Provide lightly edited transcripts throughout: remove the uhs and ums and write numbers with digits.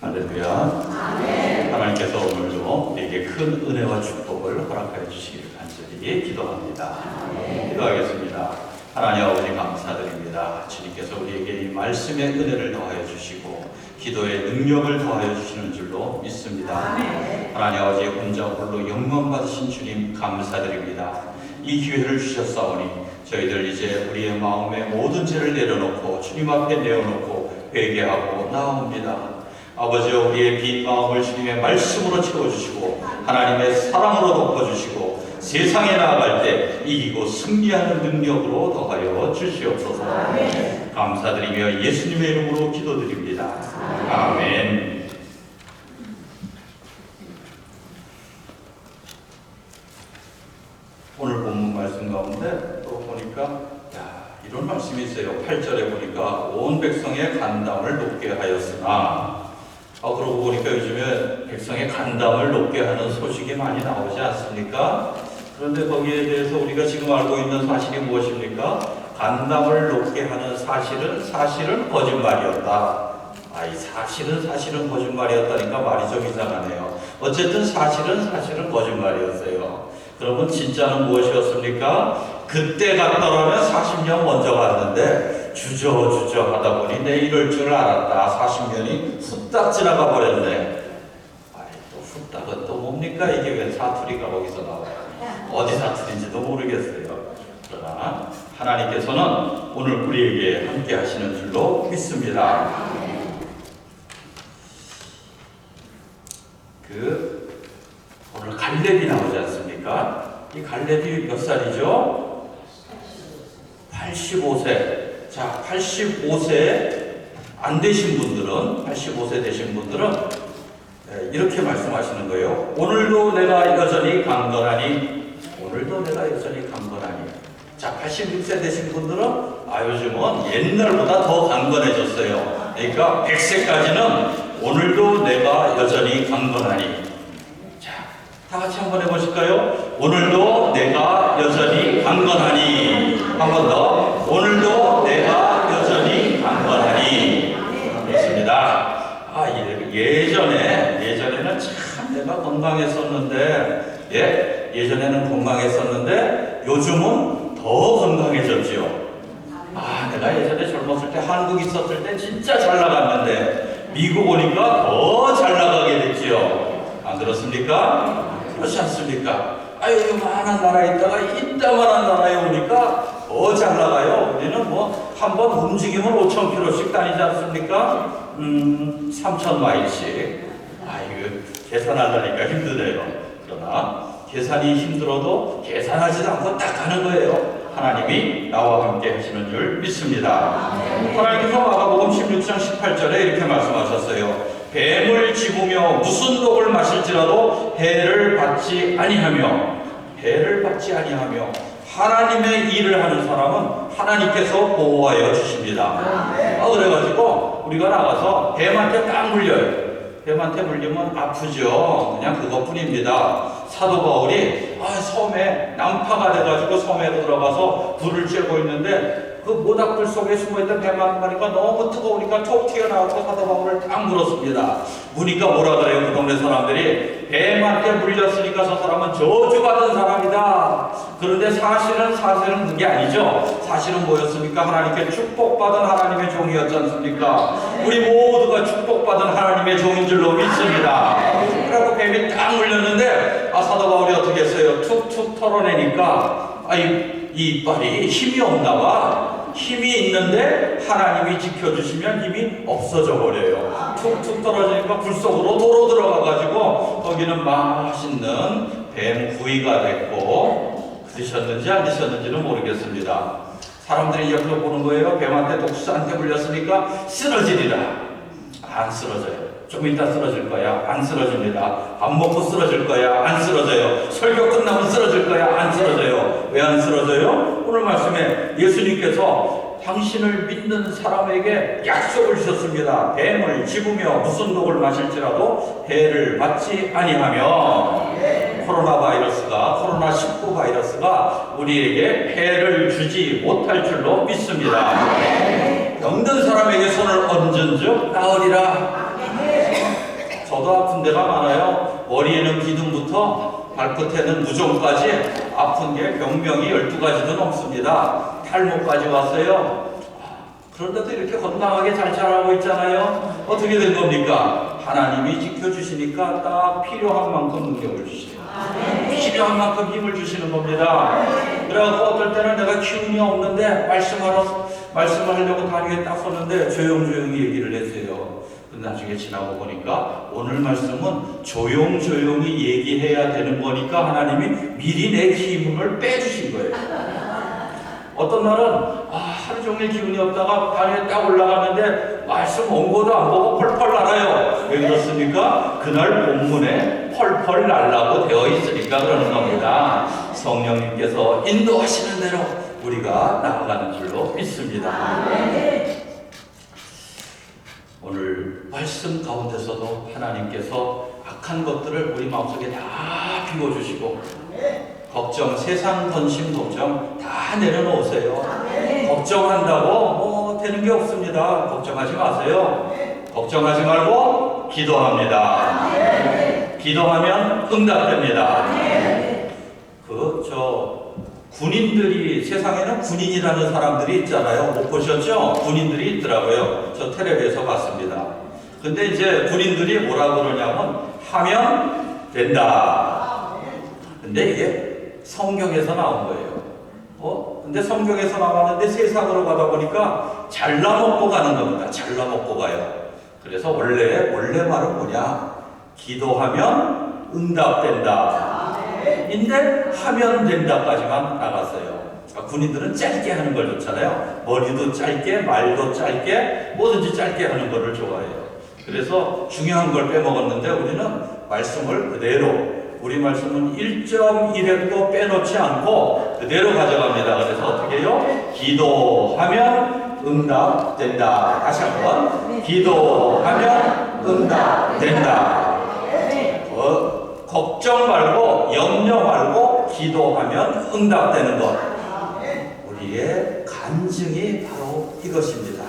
할렐루야. 아멘. 하나님께서 오늘도 우리에게 큰 은혜와 축복을 허락하여 주시기를 간절히 기도합니다. 아멘. 기도하겠습니다. 하나님 아버지 감사드립니다. 주님께서 우리에게 이 말씀의 은혜를 더하여 주시고 기도의 능력을 더하여 주시는 줄로 믿습니다. 아멘. 하나님 아버지 혼자 홀로 영광 받으신 주님 감사드립니다. 이 기회를 주셨사오니 저희들 이제 우리의 마음의 모든 죄를 내려놓고 주님 앞에 내어놓고 회개하고 나옵니다. 아버지여, 우리의 빈 마음을 주님의 말씀으로 채워주시고 하나님의 사랑으로 덮어주시고 세상에 나아갈 때 이기고 승리하는 능력으로 더하여 주시옵소서. 아멘. 감사드리며 예수님의 이름으로 기도드립니다. 아멘. 오늘 본문 말씀 가운데 또 보니까 이런 말씀이 있어요. 8절에 보니까 온 백성의 간담을 높게 하였으나, 그러고 보니까 요즘에 백성의 간담을 높게 하는 소식이 많이 나오지 않습니까? 그런데 거기에 대해서 우리가 지금 알고 있는 사실이 무엇입니까? 간담을 높게 하는 사실은 거짓말이었다. 이 사실은 거짓말이었다니까 말이 좀 이상하네요. 어쨌든 사실은 거짓말이었어요. 그러면 진짜는 무엇이었습니까? 그때 갔더라면 40년 먼저 갔는데 주저주저 하다 보니 내 이럴 줄 알았다. 40년이 후딱 지나가 버렸네. 또 후딱은 또 뭡니까? 이게 왜 사투리가 거기서 나와요? 어디 사투리인지도 모르겠어요. 그러나 하나님께서는 오늘 우리에게 함께 하시는 줄로 믿습니다. 오늘 갈렙이 나오지 않습니까? 이 갈렙이 몇 살이죠? 85세. 자, 85세 안 되신 분들은, 85세 되신 분들은 이렇게 말씀하시는 거예요. 오늘도 내가 여전히 강건하니. 자, 86세 되신 분들은 요즘은 옛날보다 더 강건해졌어요. 그러니까 100세까지는 오늘도 내가 여전히 강건하니. 자, 다 같이 한번 해보실까요? 오늘도 내가 여전히 강건하니. 한 번 더. 오늘도 내가 여전히 강건하니. 그렇습니다. 예전에는 참 내가 건강했었는데, 예전에는 건강했었는데 요즘은 더 건강해졌지요. 내가 예전에 젊었을 때 한국 있었을 때 진짜 잘 나갔는데 미국 오니까 더 잘 나가게 됐지요. 안 그렇습니까? 그렇지 않습니까? 요만한 나라에 있다가 이따만한 나라에 오니까 더 잘 나가요. 우리는 한번 움직이면 5,000km씩 다니지 않습니까? 3,000마일씩. 이거 계산하려니까 힘드네요. 그러나 계산이 힘들어도 계산하지도 않고 딱 가는 거예요. 하나님이 나와 함께 하시는 줄 믿습니다. 하나님께서 마가복음 16장 18절에 이렇게 말씀하셨어요. 뱀을 집으며 무슨 독을 마실지라도 해를 받지 아니하며 하나님의 일을 하는 사람은 하나님께서 보호하여 주십니다. 그래가지고 우리가 나가서 뱀한테 딱 물려요. 뱀한테 물리면 아프죠. 그냥 그것뿐입니다. 사도 바울이 섬에 난파가 돼가지고 섬에 들어가서 불을 쬐고 있는데 그 모닥불 속에 숨어있던 뱀 한 마리가 너무 뜨거우니까 톡 튀어나와서 사도 바울을 딱 물었습니다. 무니까 뭐라 그래요? 그 동네 사람들이 뱀한테 물렸으니까 저 사람은 저주받은 사람이다. 그런데 사실은 그게 아니죠. 사실은 뭐였습니까? 하나님께 축복받은 하나님의 종이었지 않습니까? 우리 모두가 축복받은 하나님의 종인 줄로 믿습니다. 그래서 뱀이 딱 물렸는데 사도 바울이 어떻게 했어요? 툭툭 털어내니까 이 이빨이 힘이 없나 봐. 힘이 있는데 하나님이 지켜주시면 힘이 없어져 버려요. 툭툭 떨어지니까 불 속으로 도로 들어가가지고 거기는 맛있는 뱀 구이가 됐고, 드셨는지 안 드셨는지는 모르겠습니다. 사람들이 옆에서 보는 거예요. 뱀한테 독수한테 물렸으니까 쓰러지리라. 안 쓰러져요. 좀 이따 쓰러질 거야. 안 쓰러집니다. 밥 먹고 쓰러질 거야. 안 쓰러져요. 설교 끝나면 쓰러질 거야. 안 쓰러져요. 왜 안 쓰러져요? 오늘 말씀에 예수님께서 당신을 믿는 사람에게 약속을 주셨습니다. 뱀을 집으며 무슨 독을 마실지라도 해를 받지 아니하며. 코로나19 바이러스가 우리에게 해를 주지 못할 줄로 믿습니다. 병든 사람에게 손을 얹은 즉 나으리라. 저도 아픈 데가 많아요. 머리에는 기둥부터 발끝에는 무좀까지 아픈 게 병명이 12가지도 넘습니다. 탈모까지 왔어요. 그런데도 이렇게 건강하게 잘 자라고 있잖아요. 어떻게 된 겁니까? 하나님이 지켜주시니까 딱 필요한 만큼 능력을 주시죠. 필요한 만큼 힘을 주시는 겁니다. 그래갖고 어떨 때는 내가 기운이 없는데 말씀을 하려고 다리에 딱 섰는데 조용조용히 얘기를 했어요. 근데 나중에 지나고 보니까 오늘 말씀은 조용조용히 얘기해야 되는 거니까 하나님이 미리 내 기운을 빼주신 거예요. 어떤 날은 하루 종일 기운이 없다가 다리에 딱 올라가는데 말씀 원고도 안 보고 펄펄 날아요. 왜 그렇습니까? 그날 본문에 펄펄 날라고 되어 있으니까 그러는 겁니다. 성령님께서 인도하시는 대로 우리가 나아가는 줄로 믿습니다. 오늘 말씀 가운데서도 하나님께서 악한 것들을 우리 마음속에 다 비워주시고 걱정, 세상 근심 걱정 다 내려놓으세요. 걱정한다고 되는 게 없습니다. 걱정하지 마세요. 걱정하지 말고 기도합니다. 기도하면 응답됩니다. 군인들이, 세상에는 군인이라는 사람들이 있잖아요. 못 보셨죠? 군인들이 있더라고요. 저 텔레비에서 봤습니다. 근데 이제 군인들이 뭐라 그러냐면 하면 된다. 근데 이게 성경에서 나온 거예요. 근데 성경에서 나왔는데 세상으로 가다 보니까 잘라먹고 가는 겁니다. 잘라먹고 가요. 그래서 원래 말은 뭐냐? 기도하면 응답된다. 인데 하면 된다까지만 나갔어요. 군인들은 짧게 하는 걸 좋잖아요. 머리도 짧게, 말도 짧게, 뭐든지 짧게 하는 거를 좋아해요. 그래서 중요한 걸 빼먹었는데 우리는 말씀을 그대로, 우리 말씀은 1.1획도 빼놓지 않고 그대로 가져갑니다. 그래서 어떻게 해요? 기도하면 응답된다. 다시 한번. 기도하면 응답된다. 걱정 말고, 염려 말고, 기도하면 응답되는 것. 우리의 간증이 바로 이것입니다.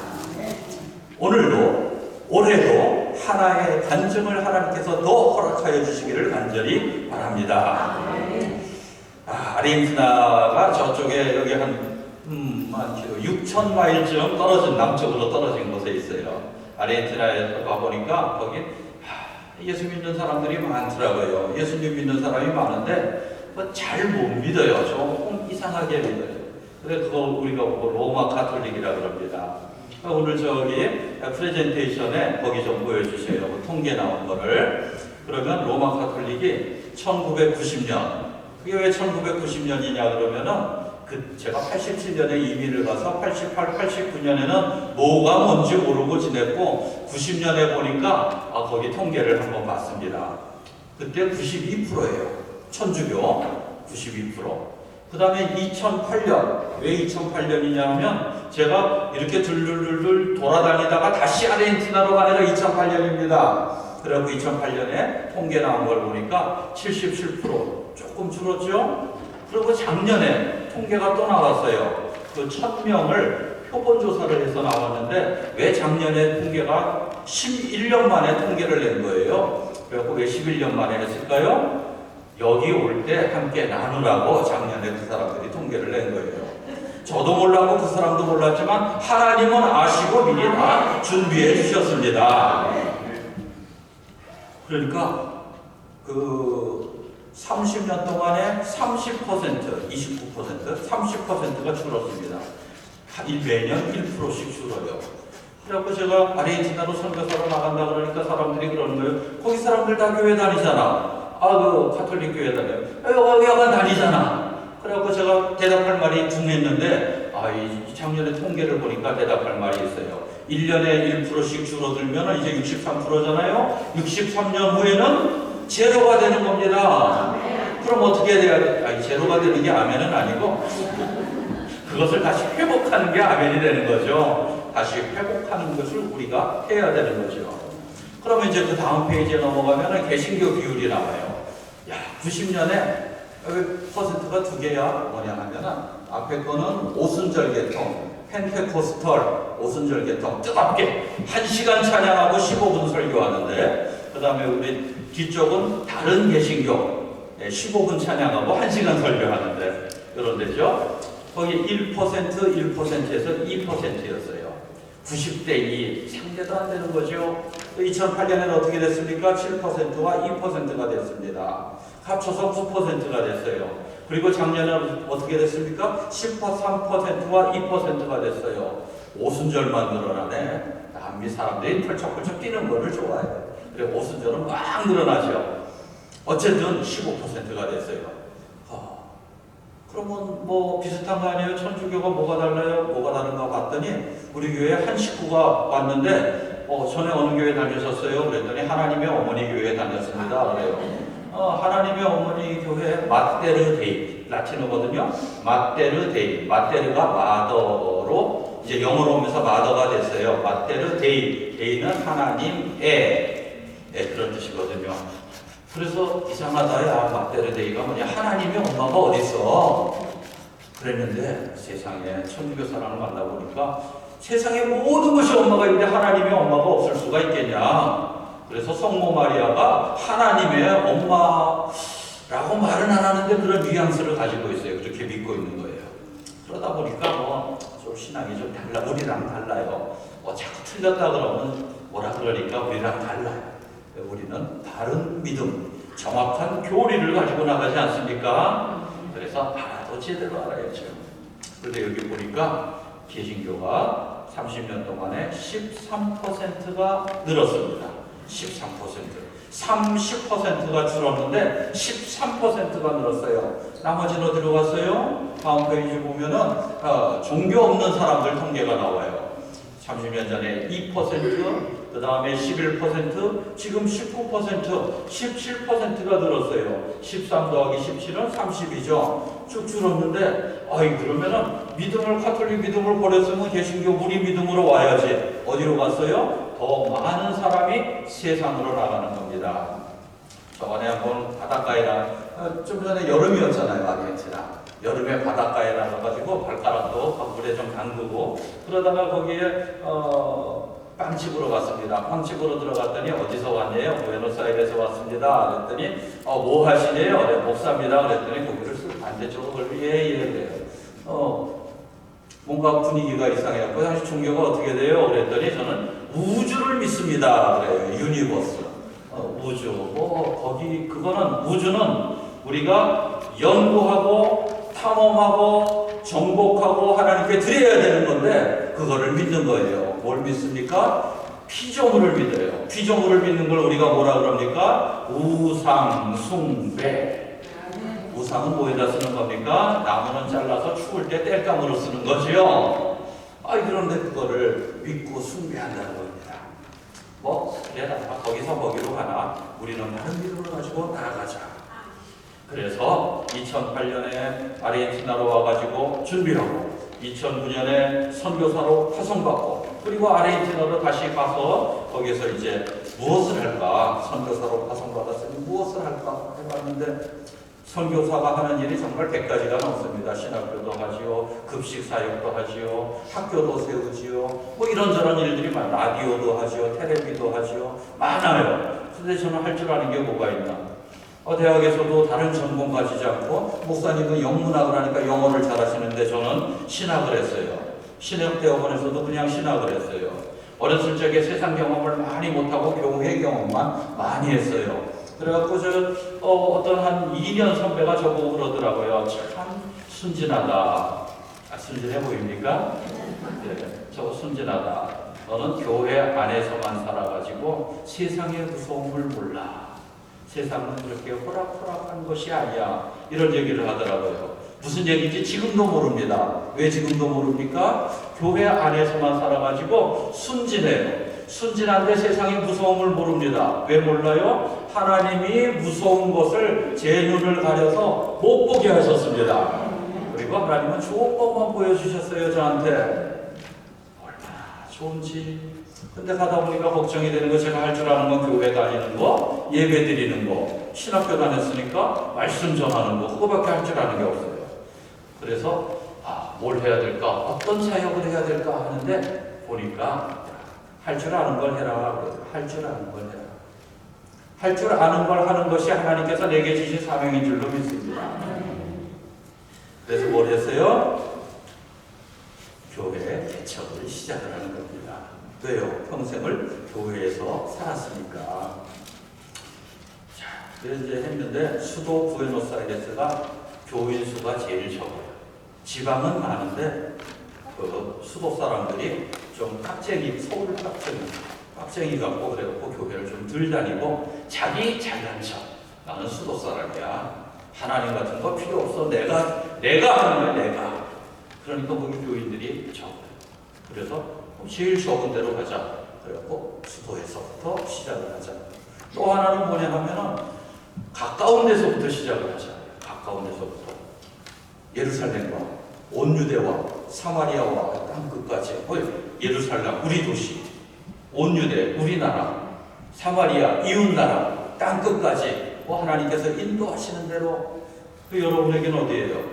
오늘도, 올해도 하나의 간증을 하나님께서 더 허락하여 주시기를 간절히 바랍니다. 아르헨티나가 저쪽에 여기 한 6,000마일쯤 떨어진, 남쪽으로 떨어진 곳에 있어요. 아르헨티나에 가보니까 거기 예수 믿는 사람들이 많더라고요. 예수님 믿는 사람이 많은데 잘 못 믿어요. 조금 이상하게 믿어요. 그래서 그거 우리가 로마 가톨릭이라 그럽니다. 오늘 저기 프레젠테이션에 거기 좀 보여주세요. 통계 나온 거를. 그러면 로마 가톨릭이 1990년, 그게 왜 1990년이냐 그러면은 제가 87년에 이민을 가서 88, 89년에는 뭐가 뭔지 모르고 지냈고 90년에 보니까 거기 통계를 한번 봤습니다. 그때 92%예요. 천주교 92%. 그 다음에 2008년, 왜 2008년이냐 하면 제가 이렇게 들들들들 돌아다니다가 다시 아르헨티나로 가니까 2008년입니다. 그래갖고 2008년에 통계 나온 걸 보니까 77%, 조금 줄었죠? 그리고 작년에 통계가 또 나왔어요. 그 1000명을 표본조사를 해서 나왔는데 왜 작년에 통계가 11년 만에 통계를 낸 거예요. 그래갖고 왜 11년 만에 했을까요? 여기 올 때 함께 나누라고 작년에 그 사람들이 통계를 낸 거예요. 저도 몰랐고 그 사람도 몰랐지만 하나님은 아시고 미리 다 준비해 주셨습니다. 그러니까 30년 동안에 30%, 29%, 30%가 줄었습니다. 매년 1%씩 줄어요. 그래갖고 제가 아르헨티나로 선교사로 나간다 그러니까 사람들이 그러는 거예요. 거기 사람들 다 교회 다니잖아. 그 가톨릭 교회 다녀요. 여간 다니잖아. 그래갖고 제가 대답할 말이 둥했는데, 이 작년에 통계를 보니까 대답할 말이 있어요. 1년에 1%씩 줄어들면 이제 63%잖아요. 63년 후에는 제로가 되는 겁니다. 그럼 어떻게 돼야 돼? 제로가 되는 게 아멘은 아니고 그것을 다시 회복하는 게 아멘이 되는 거죠. 다시 회복하는 것을 우리가 해야 되는 거죠. 그러면 이제 그 다음 페이지에 넘어가면 개신교 비율이 나와요. 90년에 퍼센트가 두 개야. 뭐냐 하면은 앞에 거는 오순절 계통, 펜테코스털 오순절 계통 뜨겁게 1시간 찬양하고 15분 설교하는데, 그 그 다음에 우리 뒤쪽은 다른 개신교 15분 찬양하고 1시간 설교하는데 그런 데죠. 거기 1%에서 2%였어요. 90대 2 상대도 안 되는 거죠. 2008년에는 어떻게 됐습니까? 7%와 2%가 됐습니다. 합쳐서 9%가 됐어요. 그리고 작년에는 어떻게 됐습니까? 13%와 2%가 됐어요. 오순절만 늘어나네. 남미 사람들이 펄쩍펄쩍 뛰는 거를 좋아해요. 그래 오순절은 막 늘어나죠. 어쨌든 15%가 됐어요. 그러면 뭐 비슷한 거 아니에요? 천주교가 뭐가 달라요? 뭐가 다른가 봤더니 우리 교회에 한 식구가 왔는데 전에 어느 교회 다니셨어요? 그랬더니 하나님의 어머니 교회에 다녔습니다. 그래요. 하나님의 어머니 교회 마테르 데이 라틴어거든요. 마테르 데이 마테르가 마더로 이제 영어로 오면서 마더가 됐어요. 마테르 데이 데이는 하나님의 그런 뜻이거든요. 그래서 이상하다. 야 마테르 데이가 뭐냐? 하나님의 엄마가 어딨어? 그랬는데 세상에 천주교 사람을 만나보니까 세상에 모든 것이 엄마가 있는데 하나님의 엄마가 없을 수가 있겠냐? 그래서 성모 마리아가 하나님의 엄마라고 말은 안 하는데 그런 뉘앙스를 가지고 있어요. 그렇게 믿고 있는 거예요. 그러다 보니까 좀 신앙이 좀 달라. 우리랑 달라요. 자꾸 틀렸다 그러면 뭐라 그러니까 우리랑 달라요. 우리는 바른 믿음, 정확한 교리를 가지고 나가지 않습니까? 그래서 알아도 제대로 알아야죠. 그런데 여기 보니까 개신교가 30년 동안에 13%가 늘었습니다. 13%. 30%가 줄었는데 13%가 늘었어요. 나머지는 어디로 갔어요? 다음 페이지 보면은 종교 없는 사람들 통계가 나와요. 30년 전에 2%, 그 다음에 11%, 지금 19%, 17%가 늘었어요. 13 더하기 17은 30이죠. 쭉 줄었는데, 그러면은 믿음을, 카톨릭 믿음을 버렸으면 개신교 우리 믿음으로 와야지. 어디로 갔어요? 더 많은 사람이 세상으로 나가는 겁니다. 저번에 한번 좀 전에 여름이었잖아요, 아르헨티나. 여름에 바닷가에 나가가지고 발가락도 물에 좀 담그고 그러다가 거기에 빵집으로 갔습니다. 빵집으로 들어갔더니 어디서 왔냐요? 부에노스아이레스에서 왔습니다. 그랬더니 뭐 하시네요? 네, 목사입니다. 그랬더니 고개를 쓱 반대쪽으로 걸고 예예 그래요. 뭔가 분위기가 이상해요. 그 당시 종교가 어떻게 돼요? 그랬더니 저는 우주를 믿습니다. 그래요. 유니버스. 우주. 그거는 우주는 우리가 연구하고 탐험하고 정복하고 하나님께 드려야 되는 건데 그거를 믿는 거예요. 뭘 믿습니까? 피조물을 믿어요. 피조물을 믿는 걸 우리가 뭐라 그럽니까? 우상 숭배. 우상은 뭐에다 쓰는 겁니까? 나무는 잘라서 추울 때 땔감으로 쓰는 거죠. 그런데 그거를 믿고 숭배한다는 겁니다. 그래 거기서 거기로 가나 우리는 다른 믿음을 가지고 나아가자. 그래서 2008년에 아르헨티나로 와가지고 준비하고 2009년에 선교사로 파송받고 그리고 아르헨티나로 다시 가서 거기서 이제 무엇을 할까? 선교사로 파송받았으니 무엇을 할까? 해봤는데 선교사가 하는 일이 정말 100가지가 넘습니다. 신학교도 하지요, 급식 사역도 하지요, 학교도 세우지요, 이런저런 일들이 라디오도 하지요, 텔레비도 하지요, 많아요. 근데 저는 할 줄 아는 게 뭐가 있나? 대학에서도 다른 전공 가지지 않고 목사님은 영문학을 하니까 영어를 잘하시는데 저는 신학을 했어요. 신학대학원에서도 그냥 신학을 했어요. 어렸을 적에 세상 경험을 많이 못하고 교회 경험만 많이 했어요. 그래갖고 어떤 한 2년 선배가 저보고 그러더라고요. 참 순진하다. 순진해 보입니까? 네, 저거 순진하다. 너는 교회 안에서만 살아가지고 세상의 무서움을 몰라. 세상은 그렇게 호락호락한 것이 아니야. 이런 얘기를 하더라고요. 무슨 얘기인지 지금도 모릅니다. 왜 지금도 모릅니까? 교회 안에서만 살아가지고 순진해요. 순진한데 세상의 무서움을 모릅니다. 왜 몰라요? 하나님이 무서운 것을 제 눈을 가려서 못 보게 하셨습니다. 그리고 하나님은 좋은 것만 보여주셨어요, 저한테. 얼마나 좋은지. 근데 가다 보니까 걱정이 되는 거, 제가 할 줄 아는 건 교회 다니는 거, 예배 드리는 거, 신학교 다녔으니까 말씀 전하는 거, 그거밖에 할 줄 아는 게 없어요. 그래서 뭘 해야 될까? 어떤 사역을 해야 될까? 하는데 보니까 할 줄 아는 걸 해라. 할 줄 아는 걸 해라. 할 줄 아는 걸 하는 것이 하나님께서 내게 주신 사명인 줄로 믿습니다. 그래서 뭘 했어요? 교회 개척을 시작을 하는 겁니다. 왜요? 평생을 교회에서 살았으니까. 자, 그래서 이제 했는데 수도 부에노스아이레스가 교인 수가 제일 적어요. 지방은 많은데 그 수도 사람들이 좀 깍쟁이, 서울 깍쟁이 갖고 그래갖고 교회를 좀 덜 다니고 자기 잘난 척. 나는 수도 사람이야. 하나님 같은 거 필요 없어. 내가 하는 거야, 내가. 그러니까 거기 교인들이 적어요. 그래서 제일 적은 데로 가자. 그래갖고 수도에서부터 시작을 하자. 또 하나는 뭐냐 하면은 가까운 데서부터 시작을 하자. 가까운 데서부터. 예루살렘과 온 유대와 사마리아와 땅 끝까지. 예루살렘, 우리 도시. 온 유대, 우리나라. 사마리아, 이웃나라. 땅 끝까지. 하나님께서 인도하시는 대로 여러분에게는 어디예요?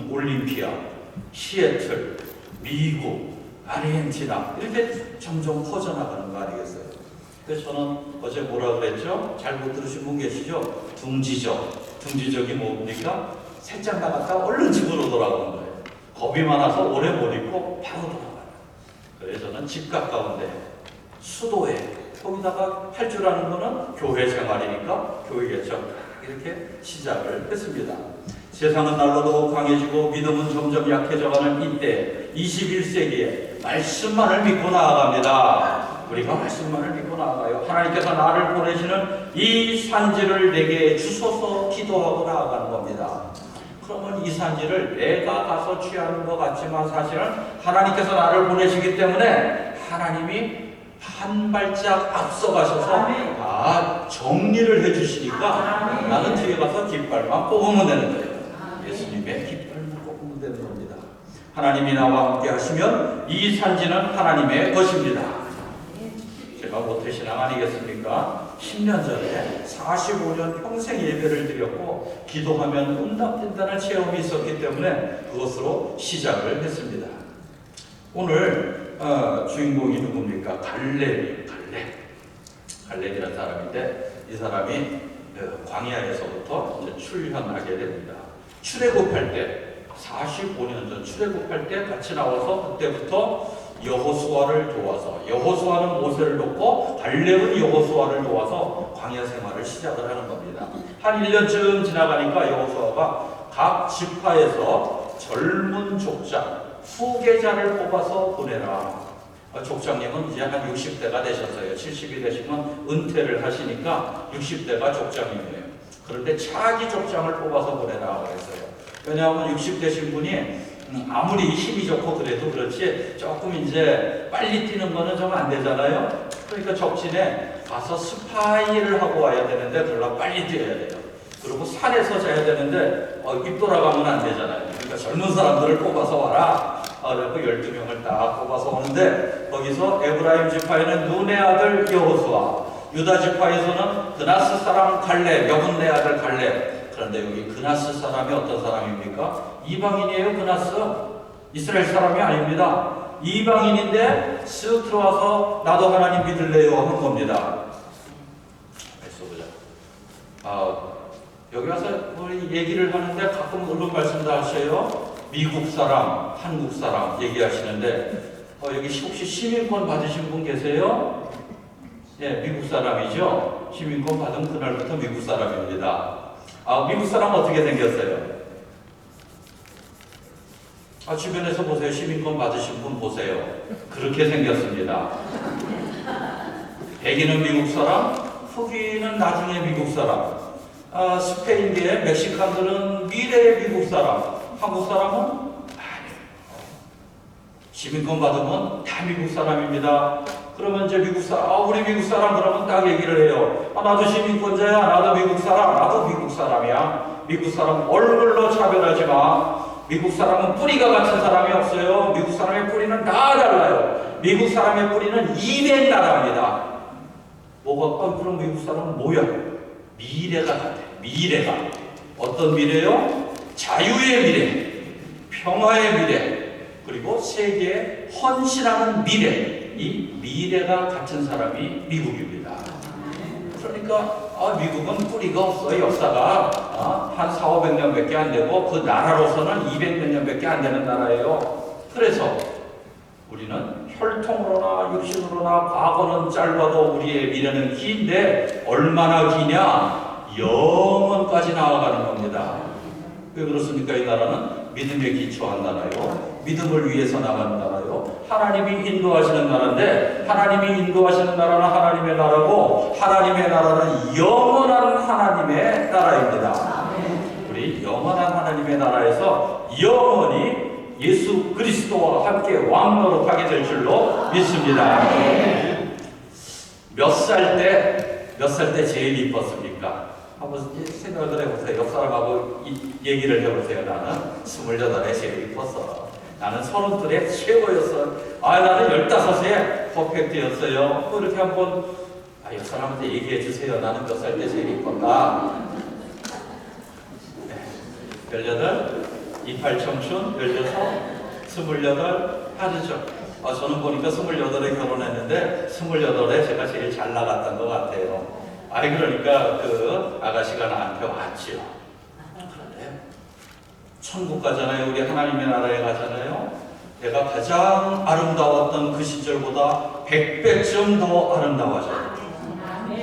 올림피아, 시애틀, 미국, 아르헨티나 이렇게 점점 퍼져나가는 거 아니겠어요? 그래서 저는 어제 뭐라 그랬죠? 잘 못 들으신 분 계시죠? 둥지적이 뭡니까? 새장 나갔다 얼른 집으로 돌아오는 거예요. 겁이 많아서 오래 못 있고 바로 돌아가요. 그래서 저는 집 가까운데 수도에 거기다가 할 줄 아는 거는 교회 생활이니까 교회 개척 이렇게 시작을 했습니다. 세상은 날로 더욱 강해지고 믿음은 점점 약해져가는 이때 21세기에 말씀만을 믿고 나아갑니다. 우리가 말씀만을 믿고 나아가요. 하나님께서 나를 보내시는 이 산지를 내게 주소서 기도하고 나아가는 겁니다. 그러면 이 산지를 내가 가서 취하는 것 같지만 사실은 하나님께서 나를 보내시기 때문에 하나님이 한 발짝 앞서가셔서 다 정리를 해주시니까 나는 뒤에 가서 깃발만 뽑으면 되는 거예요. 예수님의 깃발만 뽑으면 되는 겁니다. 하나님이 나와 함께 하시면 이 산지는 하나님의 것입니다. 제가 모태신앙 아니겠습니까? 10년 전에 45년 평생 예배를 드렸고 기도하면 응답된다는 체험이 있었기 때문에 그것으로 시작을 했습니다. 오늘 주인공이 누굽니까? 갈렙이라는 사람인데 이 사람이 광야에서부터 이제 출현하게 됩니다. 출애굽할 때 45년 전 출애굽할 때 같이 나와서 그때부터 여호수아를 도와서 여호수아는 모세를 돕고 갈렙은 여호수아를 도와서 광야 생활을 시작을 하는 겁니다. 한 1년쯤 지나가니까 여호수아가 각 지파에서 젊은 족장 후계자를 뽑아서 보내라. 족장님은 이제 한 60대가 되셨어요. 70이 되시면 은퇴를 하시니까 60대가 족장님이에요. 그런데 차기 족장을 뽑아서 보내라 그랬어요. 왜냐하면 60대신 분이 아무리 힘이 좋고 그래도 그렇지 조금 이제 빨리 뛰는 거는 좀 안 되잖아요. 그러니까 적진에 가서 스파이를 하고 와야 되는데 별로 빨리 뛰어야 돼요. 그리고 산에서 자야 되는데 입 돌아가면 안 되잖아요. 그러니까 젊은 사람들을 뽑아서 와라. 그래서 12명을 딱 뽑아서 오는데 거기서 에브라임 지파에는 눈의 아들 여호수아, 유다 지파에서는 그나스 사람 갈렙, 여분네 아들 갈렙. 그런데 여기 그나스 사람이 어떤 사람입니까? 이방인이에요. 그나스 이스라엘 사람이 아닙니다. 이방인인데 쓱 들어와서 나도 하나님 믿을래요 한 겁니다. 보자. 여기 와서 우리 얘기를 하는데 가끔 물론 말씀도 하셔요. 미국 사람, 한국 사람 얘기하시는데 여기 혹시 시민권 받으신 분 계세요? 네, 미국 사람이죠. 시민권 받은 그날부터 미국 사람입니다. 미국 사람 어떻게 생겼어요? 주변에서 보세요. 시민권 받으신 분 보세요. 그렇게 생겼습니다. 백인은 미국 사람, 흑인은 나중에 미국 사람. 스페인계, 멕시칸들은 미래의 미국 사람. 한국 사람은 아니에요. 시민권 받으면 다 미국 사람입니다. 그러면 이제 미국 사람, 우리 미국 사람 그러면 딱 얘기를 해요. 나도 시민권자야. 나도 미국 사람. 나도 미국 사람이야. 미국 사람 얼굴로 차별하지 마. 미국 사람은 뿌리가 같은 사람이 없어요. 미국 사람의 뿌리는 다 달라요. 미국 사람의 뿌리는 200나라입니다. 그럼 미국 사람은 뭐야? 미래가 같아. 미래가. 어떤 미래요? 자유의 미래, 평화의 미래, 그리고 세계에 헌신하는 미래. 이 미래가 같은 사람이 미국입니다. 그러니까 미국은 뿌리가 없어. 역사가 한 400~500년밖에 안 되고 그 나라로서는 200몇 년밖에 안 되는 나라예요. 그래서 우리는 혈통으로나 육신으로나 과거는 짧아도 우리의 미래는 긴데 얼마나 기냐? 영원까지 나아가는 겁니다. 왜 그렇습니까? 이 나라는 믿음에 기초한 나라요. 믿음을 위해서 나가는 나라요. 하나님이 인도하시는 나라인데 하나님이 인도하시는 나라는 하나님의 나라고 하나님의 나라는 영원한 하나님의 나라입니다. 우리 영원한 하나님의 나라에서 영원히 예수 그리스도와 함께 왕노릇하게 될 줄로 믿습니다. 몇 살 때 제일 이뻤습니까? 한번 생각을 해보세요. 옆 사람하고 얘기를 해보세요. 나는 28에 제일 이뻤어. 나는 32에 최고였어. 나는 15에 퍼펙트였어요. 뭐 이렇게 한번 옆 사람한테 얘기해 주세요. 나는 몇 살 때 제일 이뻤다. 18, 28 청춘, 16, 28 하르죠. 저는 보니까 28에 결혼했는데 28에 제가 제일 잘 나갔던 것 같아요. 그러니까 그 아가씨가 나한테 왔지요. 그런데 천국 가잖아요. 우리 하나님의 나라에 가잖아요. 내가 가장 아름다웠던 그 시절보다 100배쯤 더 아름다워져요.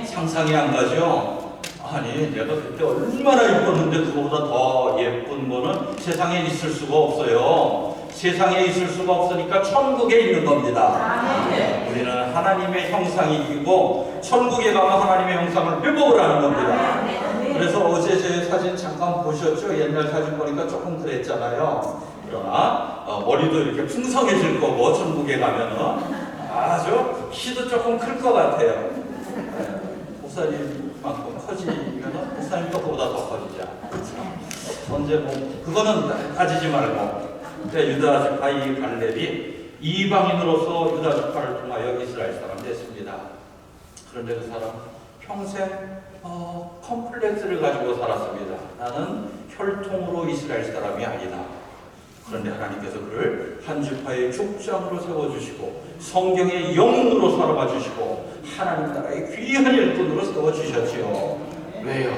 상상이 안 가죠? 아니 내가 그때 얼마나 예뻤는데 그거보다 더 예쁜 거는 세상에 있을 수가 없어요. 세상에 있을 수가 없으니까 천국에 있는 겁니다. 우리는 하나님의 형상이고 천국에 가면 하나님의 형상을 회복을 하는 겁니다. 그래서 어제 제 사진 잠깐 보셨죠? 옛날 사진 보니까 조금 그랬잖아요. 그러나 머리도 이렇게 풍성해질 거고 천국에 가면은 아주 키도 조금 클 것 같아요. 목사님만큼 커지면 목사님 그보다 더 커지자. 언제 뭐 그거는 따지지 말고. 유다 지파의 갈렙이 이방인으로서 유다 지파를 통하여 이스라엘 사람 됐습니다. 그런데 그 사람 평생 컴플렉스를 가지고 살았습니다. 나는 혈통으로 이스라엘 사람이 아니다. 그런데 하나님께서 그를 한 지파의 족장으로 세워주시고 성경의 영웅으로 살아가 주시고 하나님 나라의 귀한 일꾼으로 세워주셨지요. 왜요?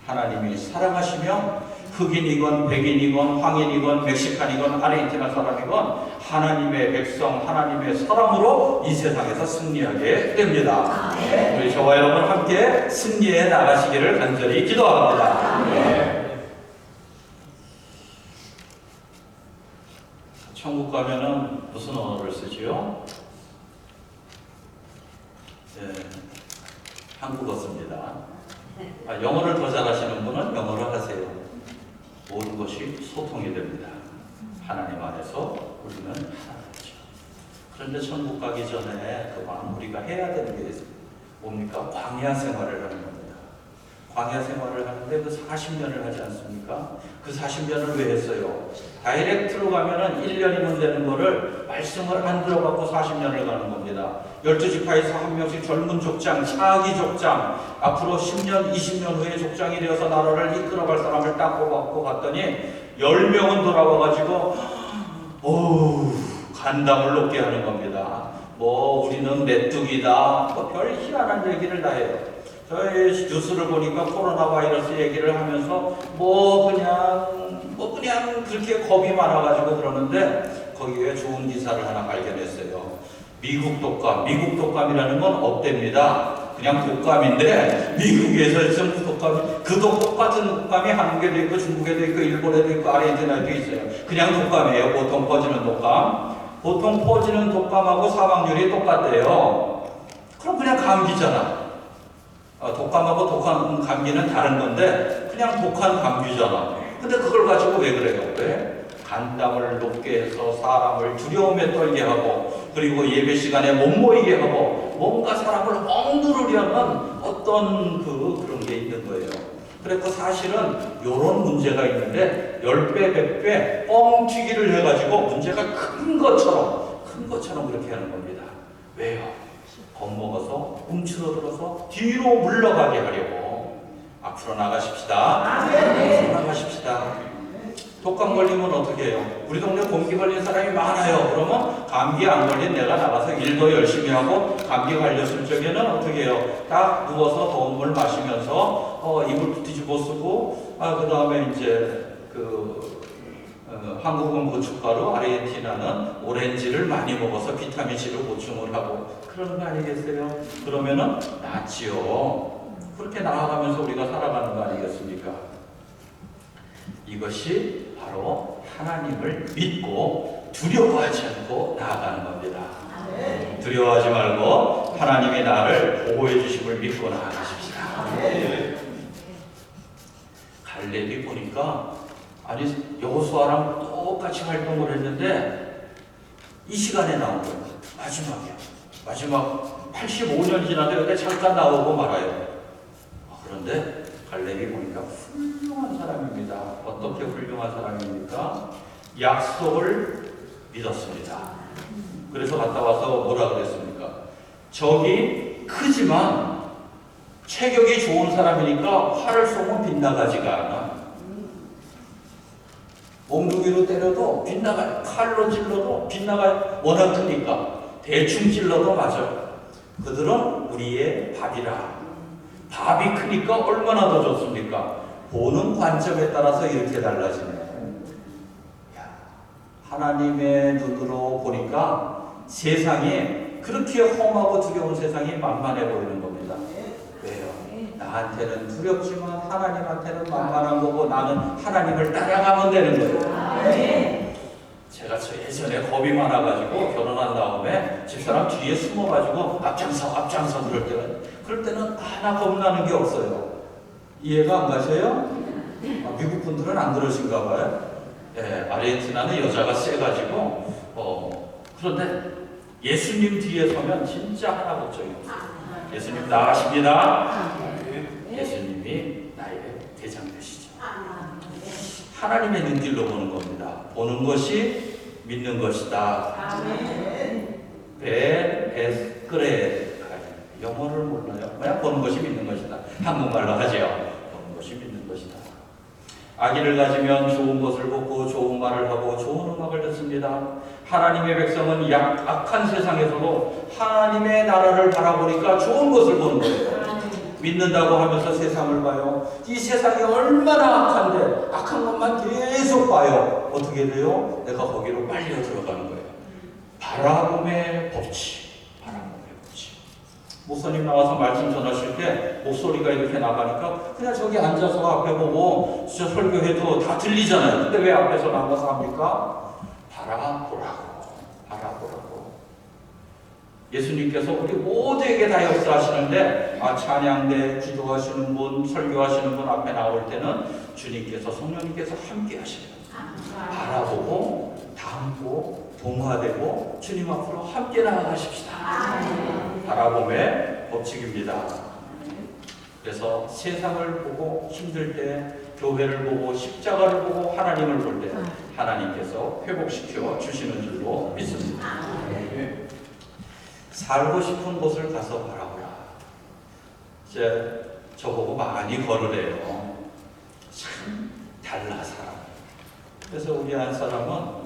하나님이 사랑하시며 흑인이건 백인이건 황인이건 멕시칸이건 아르헨티나 사람이건 하나님의 백성, 하나님의 사람으로 이 세상에서 승리하게 됩니다. 우리 저와 여러분 함께 승리해 나가시기를 간절히 기도합니다. 천국 가면은 무슨 언어를 쓰지요? 한국어 씁니다. 영어를 더 잘하시는 분은 영어를 하세요. 모든 것이 소통이 됩니다. 하나님 안에서 우리는 하나죠. 그런데 천국 가기 전에 그만 우리가 해야 되는 게 있습니다. 뭡니까? 광야 생활을 하는 겁니다. 광야 생활을 하는데 그 40년을 하지 않습니까? 그 40년을 왜 했어요? 다이렉트로 가면은 1년이면 되는 거를 말씀을 안 들어갖고 40년을 가는 겁니다. 12지파에서 한 명씩 젊은 족장, 차기 족장, 앞으로 10년, 20년 후에 족장이 되어서 나라를 이끌어갈 사람을 딱 뽑았고 갔더니 10명은 돌아와가지고 간담을 높게 하는 겁니다. 우리는 메뚜기다. 별 희한한 얘기를 다 해요. 저희 뉴스를 보니까 코로나 바이러스 얘기를 하면서 그냥 그렇게 겁이 많아가지고 그러는데 거기에 좋은 기사를 하나 발견했어요. 미국 독감이라는 건 없답니다. 그냥 독감인데 미국에서 있으면 그 똑같은 독감이 한국에도 있고 중국에도 있고 일본에도 있고 아르헨티나에도 있어요. 그냥 독감이에요. 보통 퍼지는 독감. 보통 퍼지는 독감하고 사망률이 똑같대요. 그럼 그냥 감기잖아. 독감하고 독한 감기는 다른 건데 그냥 독한 감기잖아. 근데 그걸 가지고 왜 그래요? 왜? 간담을 높게 해서 사람을 두려움에 떨게 하고 그리고 예배 시간에 못 모이게 하고 뭔가 사람을 억누르려는 어떤 그런 게 있는 거예요. 그래서 사실은 이런 문제가 있는데 10배, 100배 뻥튀기를 해가지고 문제가 큰 것처럼 그렇게 하는 겁니다. 왜요? 겁먹어서 움츠러들어서 뒤로 물러가게 하려고. 앞으로 나가십시다. 앞으로 나가십시다. 독감 걸리면 어떻게 해요? 우리 동네 감기 걸린 사람이 많아요. 그러면 감기 안 걸린 내가 나가서 일도 열심히 하고 감기 걸렸을 적에는 어떻게 해요? 딱 누워서 더운 물 마시면서 이불 뒤집어 쓰고 그 다음에 이제 한국은 고춧가루, 아르헨티나는 오렌지를 많이 먹어서 비타민C를 보충을 하고 그러는 거 아니겠어요? 그러면은 낫지요. 그렇게 나아가면서 우리가 살아가는 거 아니겠습니까? 이것이 바로 하나님을 믿고 두려워하지 않고 나아가는 겁니다. 두려워하지 말고 하나님이 나를 보호해 주심을 믿고 나아가십시다. 갈렙이 보니까 아니 여호수아랑 똑같이 활동을 했는데 이 시간에 나온 거예요. 마지막이야. 마지막 85년 지나서 잠깐 나오고 말아요. 그런데 갈렙이 보니까 훌륭한 사람입니다. 어떻게 훌륭한 사람입니까? 약속을 믿었습니다. 그래서 갔다 와서 뭐라 그랬습니까? 적이 크지만 체격이 좋은 사람이니까 활을 쏘면 빗나가지가 않아. 몽둥이로 때려도 빗나가요. 칼로 찔러도 빗나가요. 워낙 크니까 대충 찔러도 맞아요. 그들은 우리의 밥이라. 밥이 크니까 얼마나 더 좋습니까? 보는 관점에 따라서 이렇게 달라지네. 하나님의 눈으로 보니까 세상이 그렇게 험하고 두려운 세상이 만만해 보이는 겁니다. 왜요? 나한테는 두렵지만 하나님한테는 만만한 거고 나는 하나님을 따라가면 되는 거예요. 제가 예전에 겁이 많아가지고 결혼한 다음에 집사람 뒤에 숨어가지고 앞장서 그럴 때는 하나 겁나는 게 없어요. 이해가 안 가세요? 미국 분들은 안 그러신가 봐요. 아르헨티나는 여자가 세가지고 그런데 예수님 뒤에 서면 진짜 하나 걱정이 없어요. 예수님 나가십니다. 예수님이 나의 대장 되시죠. 하나님의 눈길로 보는 겁니다. 보는 것이 믿는 것이다. 베에스크레 영어를 몰라요. 그냥 보는 것이 믿는 것이다. 한국말로 하죠. 보는 것이 믿는 것이다. 아기를 가지면 좋은 것을 보고 좋은 말을 하고 좋은 음악을 듣습니다. 하나님의 백성은 악한 세상에서도 하나님의 나라를 바라보니까 좋은 것을 보는 거예요. 믿는다고 하면서 세상을 봐요. 이 세상이 얼마나 악한데 악한 것만 계속 봐요. 어떻게 돼요? 내가 거기로 빨려 들어가는 거예요. 바라봄의 법칙. 목사님 나와서 말씀 전하실 때 목소리가 이렇게 나가니까 그냥 저기 앉아서 앞에 보고 진짜 설교해도 다 들리잖아요. 근데 왜 앞에서 나가서 합니까? 바라보라고. 예수님께서 우리 모두에게 다 역사하시는데 찬양대, 기도하시는 분, 설교하시는 분 앞에 나올 때는 주님께서 성령님께서 함께 하시는 바라보고 담고 동화되고 주님 앞으로 함께 나아가십시다. 바라봄의 법칙입니다. 그래서 세상을 보고 힘들 때 교회를 보고 십자가를 보고 하나님을 볼 때 하나님께서 회복시켜 주시는 줄로 믿습니다. 살고 싶은 곳을 가서 바라보라. 이제 저보고 많이 걸으래요. 참 달라 사람. 그래서 우리 한 사람은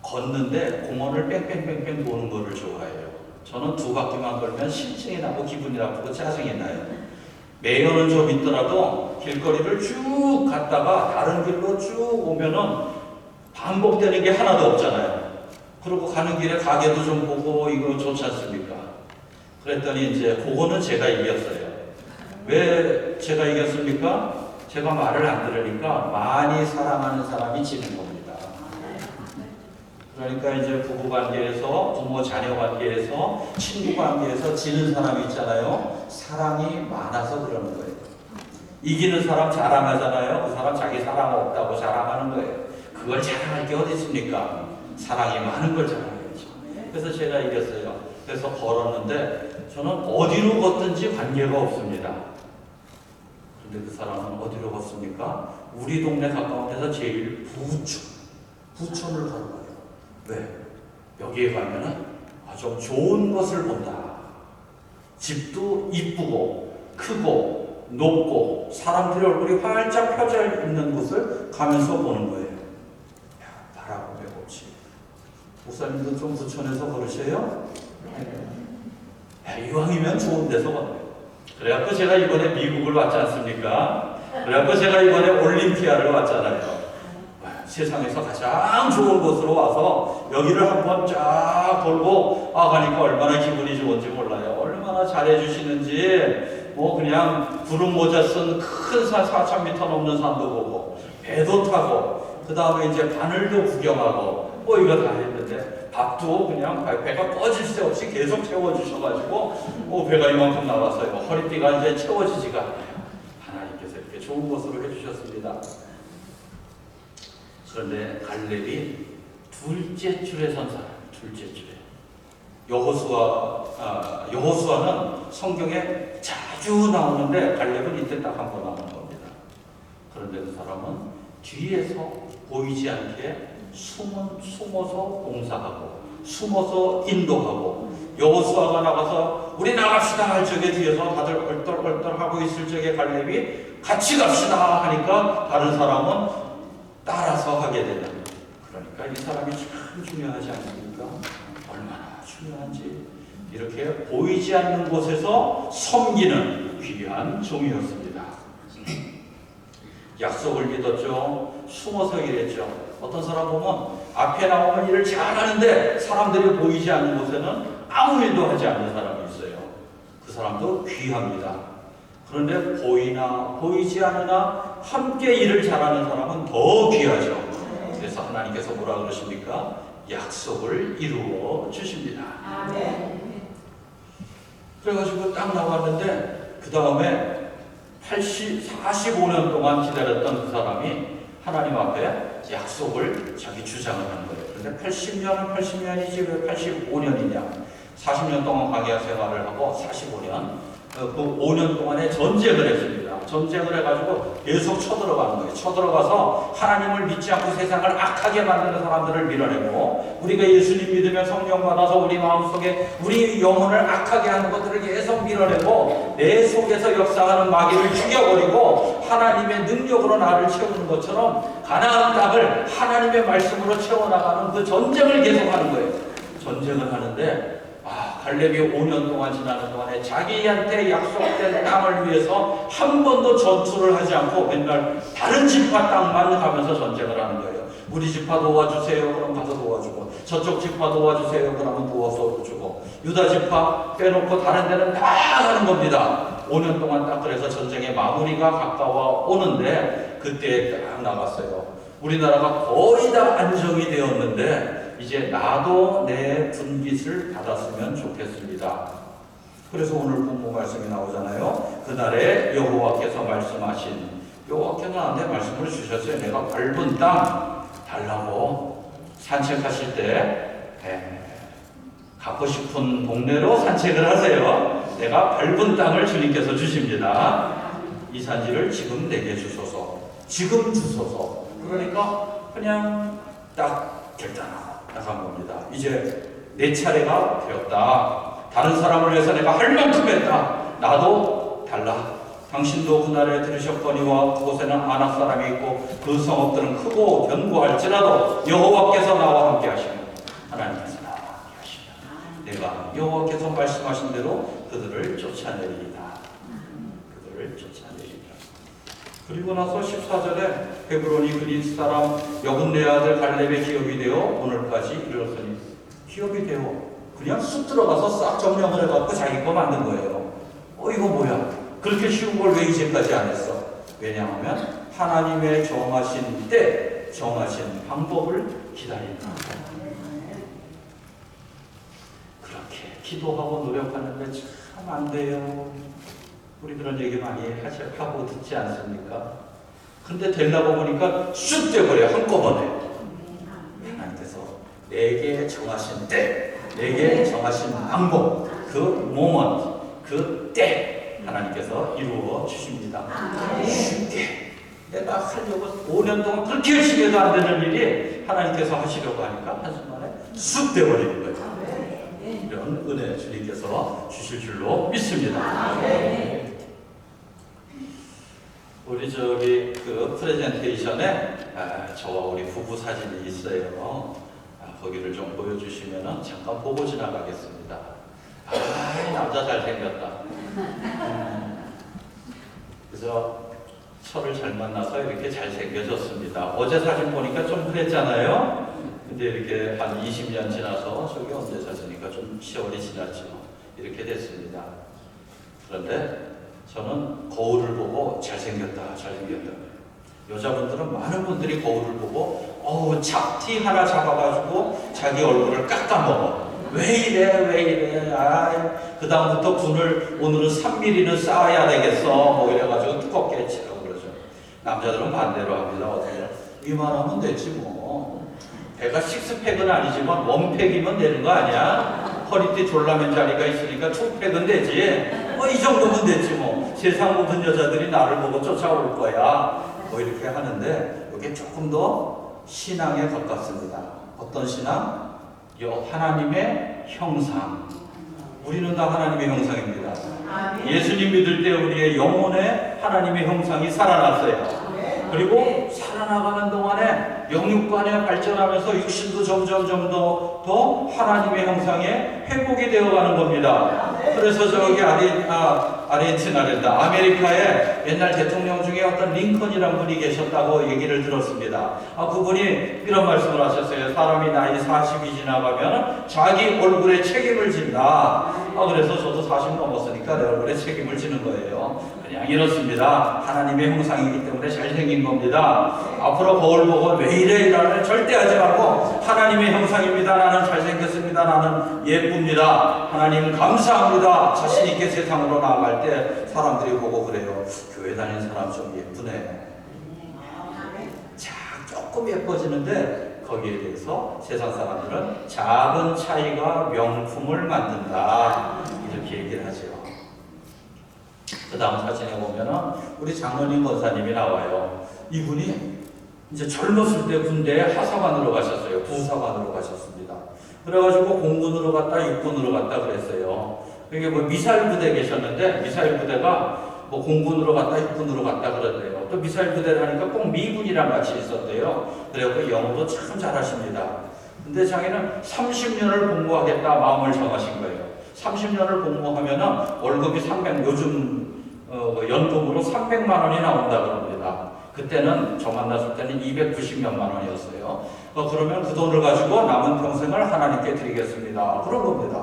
걷는데 공원을 뺑뺑뺑뺑 도는 거를 좋아해요. 저는 두 바퀴만 걸면 심증이 나고 기분이 나쁘고 짜증이 나요. 매연은 좀 있더라도 길거리를 쭉 갔다가 다른 길로 쭉 오면은 반복되는 게 하나도 없잖아요. 그리고 가는 길에 가게도 좀 보고 이거 좋지 않습니까? 그랬더니 이제 그거는 제가 이겼어요. 왜 제가 이겼습니까? 제가 말을 안 들으니까 많이 사랑하는 사람이 지는 겁니다. 그러니까 이제 부부 관계에서, 부모 자녀 관계에서, 친구 관계에서 지는 사람이 있잖아요. 사랑이 많아서 그러는 거예요. 이기는 사람 자랑하잖아요. 그 사람 자기 사랑 없다고 자랑하는 거예요. 그걸 자랑할 게 어디 있습니까? 사랑이 많은 걸 자랑해야죠. 그래서 제가 이겼어요. 그래서 걸었는데 저는 어디로 걷든지 관계가 없습니다. 근데 그 사람은 어디로 걷습니까? 우리 동네 가까운 데서 제일 부촌을 걸어가요. 왜? 여기에 가면은 아주 좋은 것을 본다. 집도 이쁘고 크고 높고 사람들의 얼굴이 활짝 펴져 있는 곳을 가면서 보는 거예요. 바라봄의 법칙. 목사님도 좀 부천에서 걸으세요? 이왕이면 좋은 데서 걸어요. 그래갖고 제가 이번에 미국을 왔지 않습니까? 그래갖고 제가 이번에 올림피아를 왔잖아요. 세상에서 가장 좋은 곳으로 와서 여기를 한번 쫙 돌고 가니까 얼마나 기분이 좋은지 몰라요. 얼마나 잘해주시는지. 뭐 그냥 구름 모자 쓴 큰 산 4,000m 넘는 산도 보고 배도 타고 그 다음에 이제 바늘도 구경하고 뭐 이거 다 했는데 밥도 그냥 배가 꺼질 새 없이 계속 채워주셔가지고 배가 이만큼 나왔어요. 허리띠가 이제 채워지지가 않아요. 하나님께서 이렇게 좋은 곳으로 해주셨습니다. 그런데 갈렙이 둘째 줄에 선 사람, 둘째 줄에. 여호수아는 성경에 자주 나오는데 갈렙은 이때 딱 한 번 나오는 겁니다. 그런데 그 사람은 뒤에서 보이지 않게 숨어서 봉사하고 숨어서 인도하고 여호수아가 나가서 우리 나갑시다 할 적에 뒤에서 다들 얼떨얼떨 하고 있을 적에 갈렙이 같이 갑시다 하니까 다른 사람은 따라서 하게 되는. 그러니까 이 사람이 참 중요하지 않습니까? 얼마나 중요한지. 이렇게 보이지 않는 곳에서 섬기는 귀한 종이었습니다. 약속을 믿었죠. 숨어서 일했죠. 어떤 사람 보면 앞에 나오면 일을 잘하는데 사람들이 보이지 않는 곳에는 아무 일도 하지 않는 사람이 있어요. 그 사람도 귀합니다. 그런데 보이나 보이지 않으나 함께 일을 잘하는 사람은 더 귀하죠. 그래서 하나님께서 뭐라 그러십니까? 약속을 이루어 주십니다. 그래가지고 딱 나왔는데 그 다음에 45년 동안 기다렸던 그 사람이 하나님 앞에 약속을 자기 주장을 하는 거예요. 그런데 80년은 80년이지 왜 85년이냐? 40년 동안 광야 생활을 하고 45년 그 5년 동안에 전쟁을 했습니다. 전쟁을 해가지고 계속 쳐들어가는 거예요. 쳐들어가서 하나님을 믿지 않고 세상을 악하게 만드는 사람들을 밀어내고 우리가 예수님 믿으면 성령 받아서 우리 마음속에 우리 영혼을 악하게 하는 것들을 계속 밀어내고 내 속에서 역사하는 마귀를 죽여버리고 하나님의 능력으로 나를 채우는 것처럼 가나안 땅을 하나님의 말씀으로 채워나가는 그 전쟁을 계속하는 거예요. 전쟁을 하는데 갈렙이 5년 동안 지나는 동안에 자기한테 약속된 땅을 위해서 한 번도 전투를 하지 않고 맨날 다른 지파 땅만 가면서 전쟁을 하는 거예요. 우리 지파 도와주세요. 그럼 가서 도와주고 저쪽 지파 도와주세요. 그러면 도와서 주고 유다 지파 빼놓고 다른 데는 다 하는 겁니다. 5년 동안 딱 그래서 전쟁의 마무리가 가까워 오는데 그때 딱 나갔어요. 우리나라가 거의 다 안정이 되었는데 이제 나도 내 분깃을 받았으면 좋겠습니다. 그래서 오늘 본문 말씀이 나오잖아요. 그날에 여호와께서 말씀하신, 여호와께서 나한테 말씀을 주셨어요. 내가 밟은 땅 달라고. 산책하실 때 가고 싶은 동네로 산책을 하세요. 내가 밟은 땅을 주님께서 주십니다. 이 산지를 지금 내게 주소서. 지금 주소서. 그러니까 그냥 딱 결단하고 나간 겁니다. 이제 내 차례가 되었다. 다른 사람을 위해서 내가 할 만큼 했다. 나도 달라. 당신도 그날에 들으셨거니와 그곳에는 아낙 사람이 있고 그 성읍들은 크고 견고할지라도 여호와께서 나와 함께 하시며 하나님께서 나와 함께 하시며 내가 여호와께서 말씀하신 대로 그들을 쫓아내리이다. 그들을 쫓아내리이다. 그리고 나서 14절에 헤브론이 그릿 사람 여분네 아들 갈렙의 기업이 되어 오늘까지 이르렀으니 기업이 되어 그냥 쑥 들어가서 싹 점령을 해갖고 자기 거 만든 거예요. 이거 뭐야? 그렇게 쉬운 걸 왜 이제까지 안 했어? 왜냐하면 하나님의 정하신 때 정하신 방법을 기다린다. 그렇게 기도하고 노력하는데 참 안 돼요. 우리 그런 얘기 많이 하고 듣지 않습니까? 근데 되려고 보니까 쑥 돼버려 한꺼번에. 하나님께서 내게 정하신 때, 내게 정하신 방법, 그 모먼트, 그 때 하나님께서 이루어 주십니다. 쉽게 내가 하려고 5년 동안 그렇게 열심히 해도 안 되는 일이 하나님께서 하시려고 하니까 한순간에 쑥 돼버리는 거예요. 이런 은혜 주님께서 주실 줄로 믿습니다. 우리 그 프레젠테이션에 저와 우리 부부 사진이 있어요. 거기를 좀 보여주시면은 잠깐 보고 지나가겠습니다. 아, 이 남자 잘생겼다. 그래서 저를 잘 만나서 이렇게 잘생겨졌습니다. 어제 사진 보니까 좀 그랬잖아요. 근데 이렇게 한 20년 지나서 저기 언제 사진이니까 좀 세월이 지났죠. 이렇게 됐습니다. 그런데 저는 거울을 보고 잘생겼다, 잘생겼다. 여자분들은 많은 분들이 거울을 보고 잡티 하나 잡아가지고 자기 얼굴을 깎아먹어. 왜 이래, 왜 이래. 그 다음부터 분을 오늘은 3mm는 쌓아야 되겠어. 뭐 이래가지고 두껍게 치라고 그러죠. 남자들은 반대로 합니다. 어떻게 이만하면 됐지 뭐. 배가 식스팩은 아니지만 원팩이면 되는 거 아니야? 허리띠 졸라맨 자리가 있으니까 투팩은 되지. 이 정도면 됐지 뭐. 세상 모든 여자들이 나를 보고 쫓아올 거야. 뭐 이렇게 하는데 이게 조금 더 신앙에 가깝습니다. 어떤 신앙? 하나님의 형상. 우리는 다 하나님의 형상입니다. 예수님 믿을 때 우리의 영혼에 하나님의 형상이 살아났어요. 그리고 살아나가는 동안에 영육간에 발전하면서 육신도 점점 더 하나님의 형상에 회복이 되어가는 겁니다. 그래서 저기 아르헨티나랜다 아메리카에 옛날 대통령 중에 어떤 링컨이라는 분이 계셨다고 얘기를 들었습니다. 그분이 이런 말씀을 하셨어요. 사람이 나이 40이 지나가면 자기 얼굴에 책임을 진다. 그래서 저도 40 넘었으니까 내 얼굴에 책임을 지는 거예요. 그냥 이렇습니다. 하나님의 형상이기 때문에 잘생긴 겁니다. 앞으로 거울 보고 왜 이래 이라는 절대 하지 말고 하나님의 형상입니다. 나는 잘생겼습니다. 나는 예쁩니다. 하나님 감사합니다. 자신 있게 세상으로 나아갈 때 사람들이 보고 그래요. 교회 다니는 사람 좀 예쁘네. 조금 예뻐지는데 거기에 대해서 세상 사람들은 작은 차이가 명품을 만든다. 이렇게 얘기를 하죠. 그 다음 사진에 보면은 우리 장로님 권사님이 나와요. 이분이 이제 젊었을 때 군대에 하사관으로 가셨어요. 부사관으로 가셨습니다. 그래가지고 공군으로 갔다 육군으로 갔다 그랬어요. 이게 뭐 미사일 부대에 계셨는데 미사일 부대가 뭐 공군으로 갔다 육군으로 갔다 그러대요. 또 미사일 부대라니까 꼭 미군이랑 같이 있었대요. 그래서 영어도 참 잘하십니다. 근데 자기는 30년을 공부하겠다 마음을 정하신 거예요. 30년을 공부하면은 월급이 요즘 연금으로 300만 원이 나온다 그럽니다. 그때는 저 만났을 때는 290몇만 원이었어요. 그러면 그 돈을 가지고 남은 평생을 하나님께 드리겠습니다. 그런 겁니다.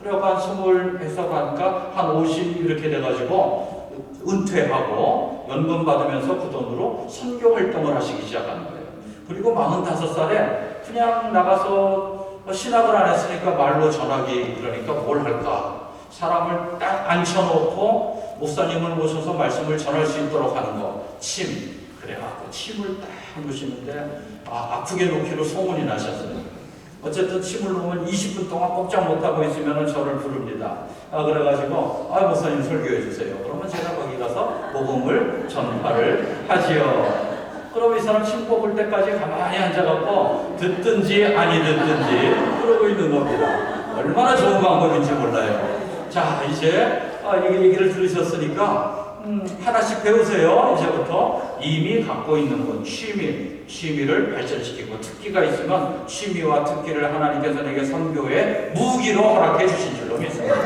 그래서 한 20에서 가니까 한 50 이렇게 돼가지고 은퇴하고 연금 받으면서 그 돈으로 선교 활동을 하시기 시작하는 거예요. 그리고 45살에 그냥 나가서 신학을 안 했으니까 말로 전하기 그러니까 뭘 할까? 사람을 딱 앉혀놓고 목사님을 모셔서 말씀을 전할 수 있도록 하는 거. 그래갖고 침을 딱 놓으시는데 아프게 놓기로 소문이 나셨어요. 어쨌든 침을 놓으면 20분 동안 꼼짝 못하고 있으면 저를 부릅니다. 그래가지고 목사님 설교해 주세요. 그러면 제가 거기 가서 복음을 전파를 하지요. 그럼 이 사람 침 뽑을 때까지 가만히 앉아갖고 듣든지 아니 듣든지 그러고 있는 겁니다. 얼마나 좋은 방법인지 몰라요. 자, 이제 이 얘기를 들으셨으니까 하나씩 배우세요. 이제부터 이미 갖고 있는 건 취미를 발전시키고 특기가 있으면 취미와 특기를 하나님께서 내게 선교의 무기로 허락해 주신 줄로 믿습니다.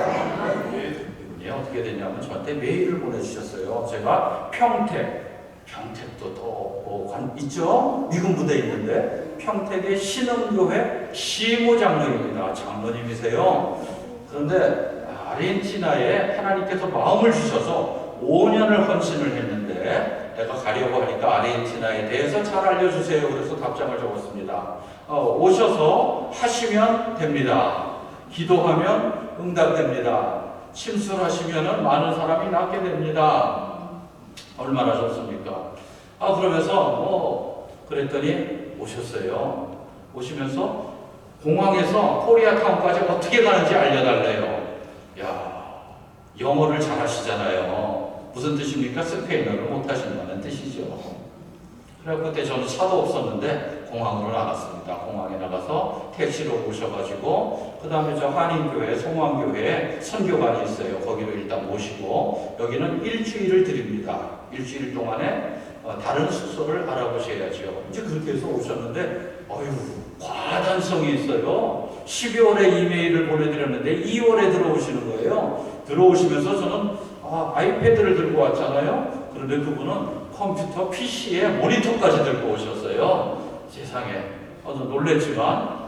이분이 어떻게 됐냐면 저한테 메일을 보내주셨어요. 제가 평택도 또 있죠? 미군 부대에 있는데 평택의 신흥교회 시무장로입니다. 장로님이세요. 그런데 아르헨티나에 하나님께서 마음을 주셔서 5년을 헌신을 했는데 내가 가려고 하니까 아르헨티나에 대해서 잘 알려주세요. 그래서 답장을 적었습니다. 오셔서 하시면 됩니다. 기도하면 응답됩니다. 침술하시면 많은 사람이 낫게 됩니다. 얼마나 좋습니까? 그러면서 그랬더니 오셨어요. 오시면서 공항에서 코리아타운까지 어떻게 가는지 알려달래요. 영어를 잘하시잖아요. 무슨 뜻입니까? 스페인어를 못하신다는 뜻이죠. 그래서 그때 저는 차도 없었는데 공항으로 나갔습니다. 공항에 나가서 택시로 오셔가지고 그 다음에 저 한인교회, 송황교회에 선교관이 있어요. 거기로 일단 모시고 여기는 일주일을 드립니다. 일주일 동안에 다른 숙소를 알아보셔야죠. 이제 그렇게 해서 오셨는데 과단성이 있어요. 12월에 이메일을 보내드렸는데 2월에 들어오시는 거예요. 들어오시면서 저는 아이패드를 들고 왔잖아요. 그런데 그분은 컴퓨터 PC에 모니터까지 들고 오셨어요. 세상에. 놀랬지만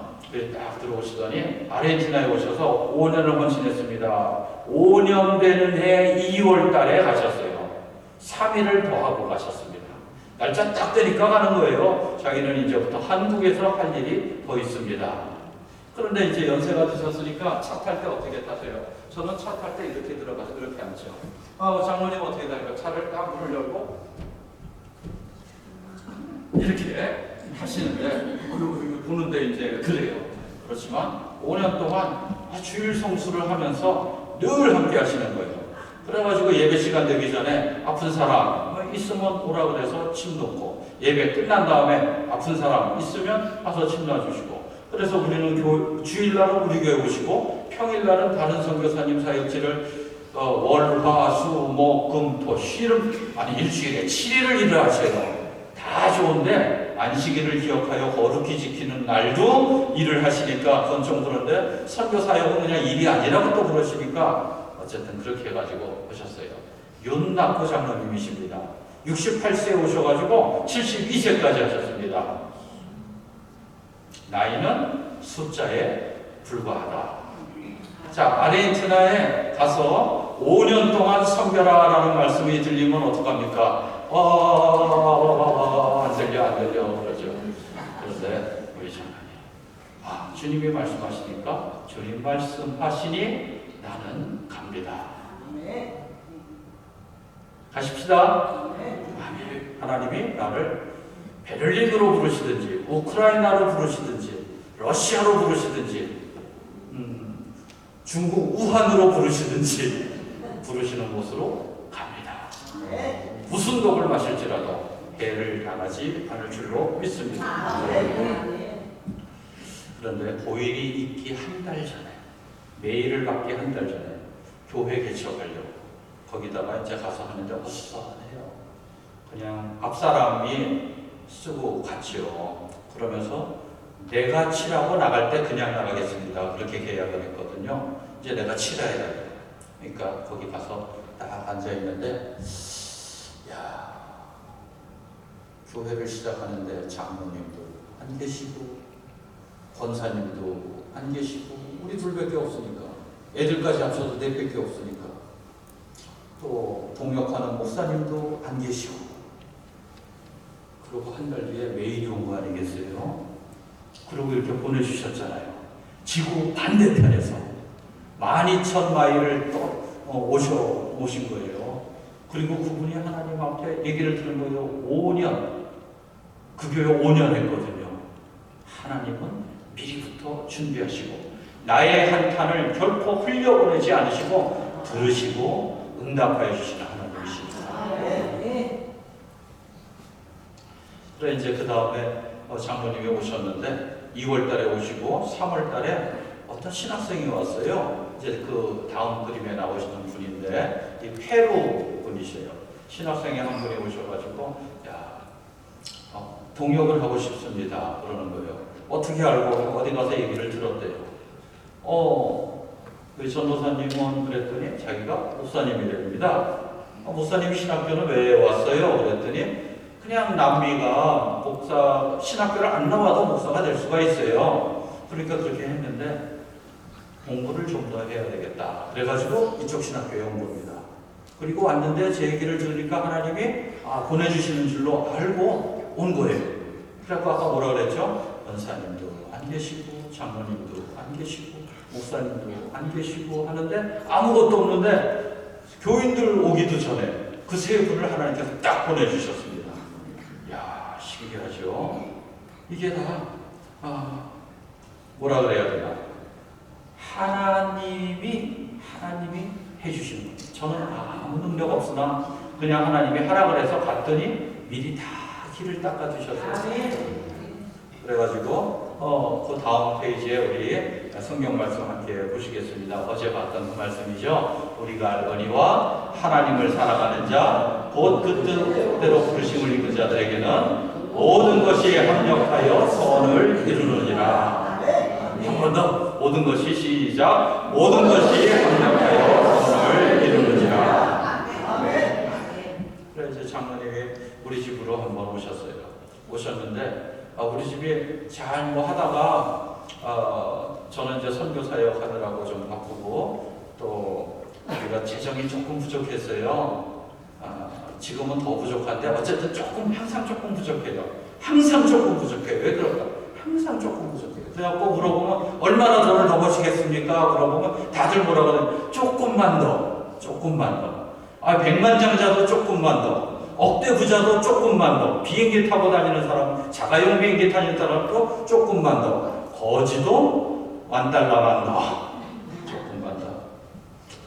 딱 들어오시더니 아르헨티나에 오셔서 5년을 헌신했습니다. 5년 되는 해 2월 달에 가셨어요. 3일을 더 하고 가셨습니다. 날짜 딱 되니까 가는 거예요. 자기는 이제부터 한국에서 할 일이 더 있습니다. 그런데 이제 연세가 드셨으니까 차 탈 때 어떻게 타세요? 저는 차 탈 때 이렇게 들어가서 이렇게 앉죠. 장로님 어떻게 타니까 차를 딱 문을 열고 이렇게 하시는데 보는데 이제 그래요. 그렇지만 5년 동안 주일 성수를 하면서 늘 함께 하시는 거예요. 그래가지고 예배 시간 되기 전에 아픈 사람 있으면 오라 그래서 침 놓고, 예배 끝난 다음에 아픈 사람 있으면 와서 침 놔주시고, 그래서 우리는 주일날은 우리 교회 오시고 평일날은 다른 선교사님 사역지를 월, 화, 수, 목, 금, 토, 쉬는 일주일에 7일을 일을 하셔요. 다 좋은데 안식일을 기억하여 거룩히 지키는 날도 일을 하시니까 그건 좀 그런데, 선교사역은 그냥 일이 아니라고 또 그러시니까 어쨌든 그렇게 해가지고 오셨어요. 윤낙호 장로님이십니다. 68세에 오셔가지고 72세까지 하셨습니다. 나이는 숫자에 불과하다. 자, 아르헨티나에 가서 5년 동안 섬겨라라는 말씀이 들리면 어떡합니까? 안 들려 그러죠. 그런데 우리 장로님, 주님이 말씀하시니까 주님 말씀하시니 나는 갑니다. 가십시다. 하나님이 나를 베를린으로 부르시든지 우크라이나로 부르시든지 러시아로 부르시든지 중국 우한으로 부르시든지 부르시는 곳으로 갑니다. 무슨 독을 마실지라도 해를 당하지 않을 줄로 믿습니다. 그런데 고일이 있기 한 달 전에, 메일을 받기 한 달 전에 교회 개척하려고 거기다가 이제 가서 하는데 어수선해요. 그냥 앞사람이 쓰고 갔지요. 그러면서 내가 칠하고 나갈 때 그냥 나가겠습니다. 그렇게 계약을 했거든요. 이제 내가 칠해야 돼요. 그러니까 거기 가서 딱 앉아 있는데, 교회를 시작하는데 장로님도 안 계시고 권사님도 안 계시고 우리 둘밖에 없으니까, 애들까지 합쳐도 넷밖에 없으니까, 또 동역하는 목사님도 안 계시고, 그리고 한 달 뒤에 메일이 온 거 아니겠어요? 그리고 이렇게 보내주셨잖아요. 지구 반대편에서 12,000마일을 또 오신 거예요. 그리고 그분이 하나님 앞에 얘기를 들은 거예요. 5년, 그 교회 5년 했거든요. 하나님은 미리부터 준비하시고 나의 한탄을 결코 흘려보내지 않으시고 들으시고 응답하여 주시는 하나님이십니다. 그래 이제 그 다음에 장로님이 오셨는데 2월 달에 오시고 3월 달에 어떤 신학생이 왔어요. 이제 그 다음 그림에 나오시는 분인데 이 페루 분이셔요. 신학생이 한 분이 오셔가지고 동역을 하고 싶습니다 그러는 거예요. 어떻게 알고 어디 가서 얘기를 들었대요. 그 전도사님은 그랬더니 자기가 목사님이랍니다. 목사님이 신학교는 왜 왔어요? 그랬더니 그냥 남미가 목사 신학교를 안 나와도 목사가 될 수가 있어요. 그러니까 그렇게 했는데 공부를 좀 더 해야 되겠다. 그래가지고 이쪽 신학교에 온 겁니다. 그리고 왔는데 제 얘기를 들으니까 하나님이 보내주시는 줄로 알고 온 거예요. 그래서 아까 뭐라 그랬죠? 원사님도 안 계시고 장로님도 안 계시고 목사님도 안 계시고 하는데 아무것도 없는데 교인들 오기도 전에 그 세 분을 하나님께서 딱 보내주셨습니다. 이야, 신기하죠? 이게 다 뭐라 그래야 되나? 하나님이 해주시는 거예요. 저는 아무 능력 없으나 그냥 하나님이 하라 그래서 갔더니 미리 다 길을 닦아주셨어요. 그래가지고 그 다음 페이지에 우리 성경 말씀 함께 보시겠습니다. 어제 봤던 그 말씀이죠. 우리가 알거니와 하나님을 살아가는 자 곧 그 뜻대로 부르심을 입은 자들에게는 모든 것이 합력하여 선을 이루느니라. 한 번 더. 모든 것이 시작. 모든 것이 합력하여 선을 이루느니라. 그래서 장로님이 우리 집으로 한번 오셨어요. 오셨는데 우리 집이 잘 뭐 하다가 저는 이제 선교사역 하느라고 좀 바쁘고 또 우리가 재정이 조금 부족했어요. 지금은 더 부족한데 어쨌든 항상 조금 부족해요. 항상 조금 부족해요. 왜 그럴까? 항상 조금 부족해요. 그래갖고 물어보면 얼마나 돈을 더 버시겠습니까? 물어보면 다들 뭐라고 하냐면 조금만 더, 조금만 더. 100만장자도 조금만 더. 억대 부자도 조금만 더. 비행기 타고 다니는 사람, 자가용 비행기 타는 사람도 조금만 더. 거지도 $10,000만 더. 조금만 더.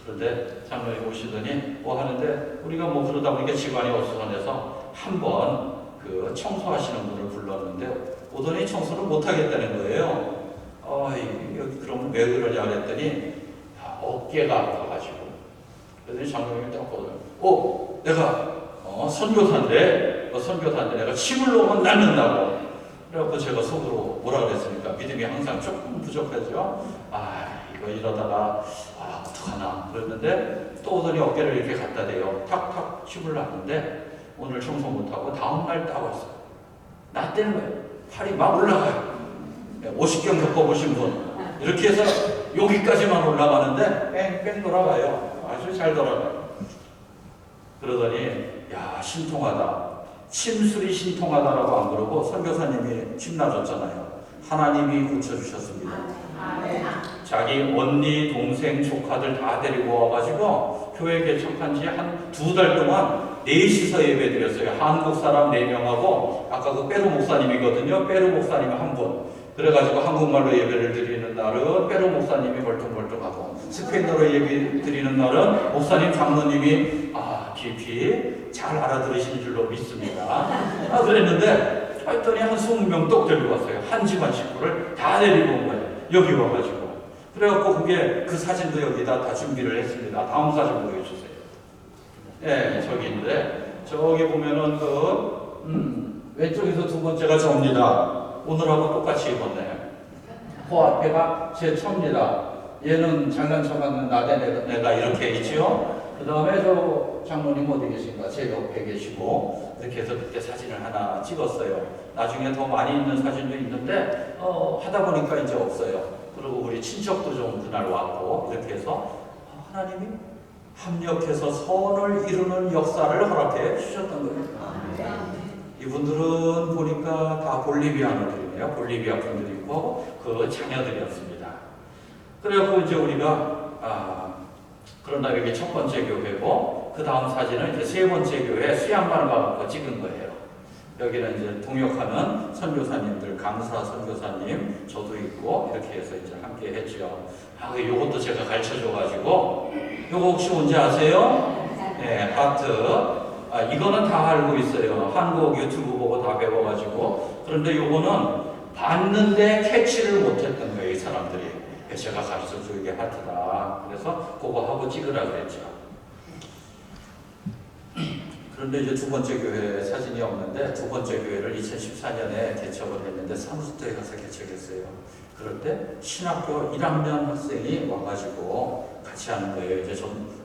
그런데 장로님 오시더니 뭐 하는데 우리가 뭐 그러다 보니까 시간이 어수선해서 한번 그 청소하시는 분을 불렀는데 오더니 청소를 못 하겠다는 거예요. 여기 그럼 왜 그러냐 그랬더니 어깨가 아파가지고. 그랬더니 장로님이 딱 보더니 내가 선교사인데 내가 침을 놓으면 낫는다고. 그래갖고 제가 속으로 뭐라 그랬습니까? 믿음이 항상 조금 부족하죠. 이거 이러다가 어떡하나 그랬는데 또 오더니 어깨를 이렇게 갖다 대요. 탁탁 침을 놨는데 오늘 청소 못하고 다음날 딱 왔어요. 나 때는 거예요. 팔이 막 올라가요. 50경 겪어보신 분 이렇게 해서 여기까지만 올라가는데 뺑뺑 돌아가요. 아주 잘 돌아가요. 그러더니 야 신통하다. 침술이 신통하다라고 안 그러고 선교사님이 침 놔줬잖아요. 하나님이 고쳐주셨습니다. 자기 언니, 동생, 조카들 다 데리고 와가지고 교회 개척한 지 한 2달 동안 4시서 예배 드렸어요. 한국 사람 4명하고 아까 그 빼루 목사님이거든요. 빼루 목사님 한 분. 그래가지고 한국말로 예배를 드리는 날은 빼루 목사님이 멀뚱멀뚱하고 스페인어로 예배 드리는 날은 목사님 장로님이 깊이 잘 알아들으시는 줄로 믿습니다. 그랬는데 했더니 한 20명 똑 데리고 왔어요. 한 집안 식구를 다 데리고 온 거예요. 여기 와가지고. 그래갖고 그 사진도 여기다 다 준비를 했습니다. 다음 사진 보여주세요. 네, 저기 있는데 저기 보면은 왼쪽에서 2번째가 저입니다. 오늘하고 똑같이 입었네요. 그 앞에가 제 처입니다. 얘는 장난 쳐맞는 나대 내가 이렇게 있지요. 그 다음에 저 장로님 어디 계신가? 제 옆에 계시고 이렇게 해서 그때 사진을 하나 찍었어요. 나중에 더 많이 있는 사진도 있는데 하다 보니까 이제 없어요. 그리고 우리 친척도 좀 그날 왔고 이렇게 해서 하나님이 합력해서 선을 이루는 역사를 허락해 주셨던 거예요. 이분들은 보니까 다 볼리비아노들이네요. 볼리비아 분들이 있고 그 자녀들이었습니다. 그래갖고 이제 우리가 그런 다음에 이게 첫 번째 교회고 그 다음 사진은 이제 세 번째 교회 수양반을 가서 찍은 거예요. 여기는 이제 동역하는 선교사님들, 강사 선교사님 저도 있고 이렇게 해서 이제 함께 했죠. 요것도 제가 가르쳐줘가지고 요거 혹시 뭔지 아세요? 네, 하트. 이거는 다 알고 있어요. 한국 유튜브 보고 다 배워가지고. 그런데 요거는 봤는데 캐치를 못했던 거예요, 이 사람들이. 제가 가르쳐줘 이게 하트다. 그래서 그거 하고 찍으라 그랬죠. 그런데 이제 2번째 교회 사진이 없는데 2번째 교회를 2014년에 개척을 했는데 사무소에 가서 개척했어요. 그럴 때 신학교 1학년 학생이 와가지고 같이 하는 거예요. 이제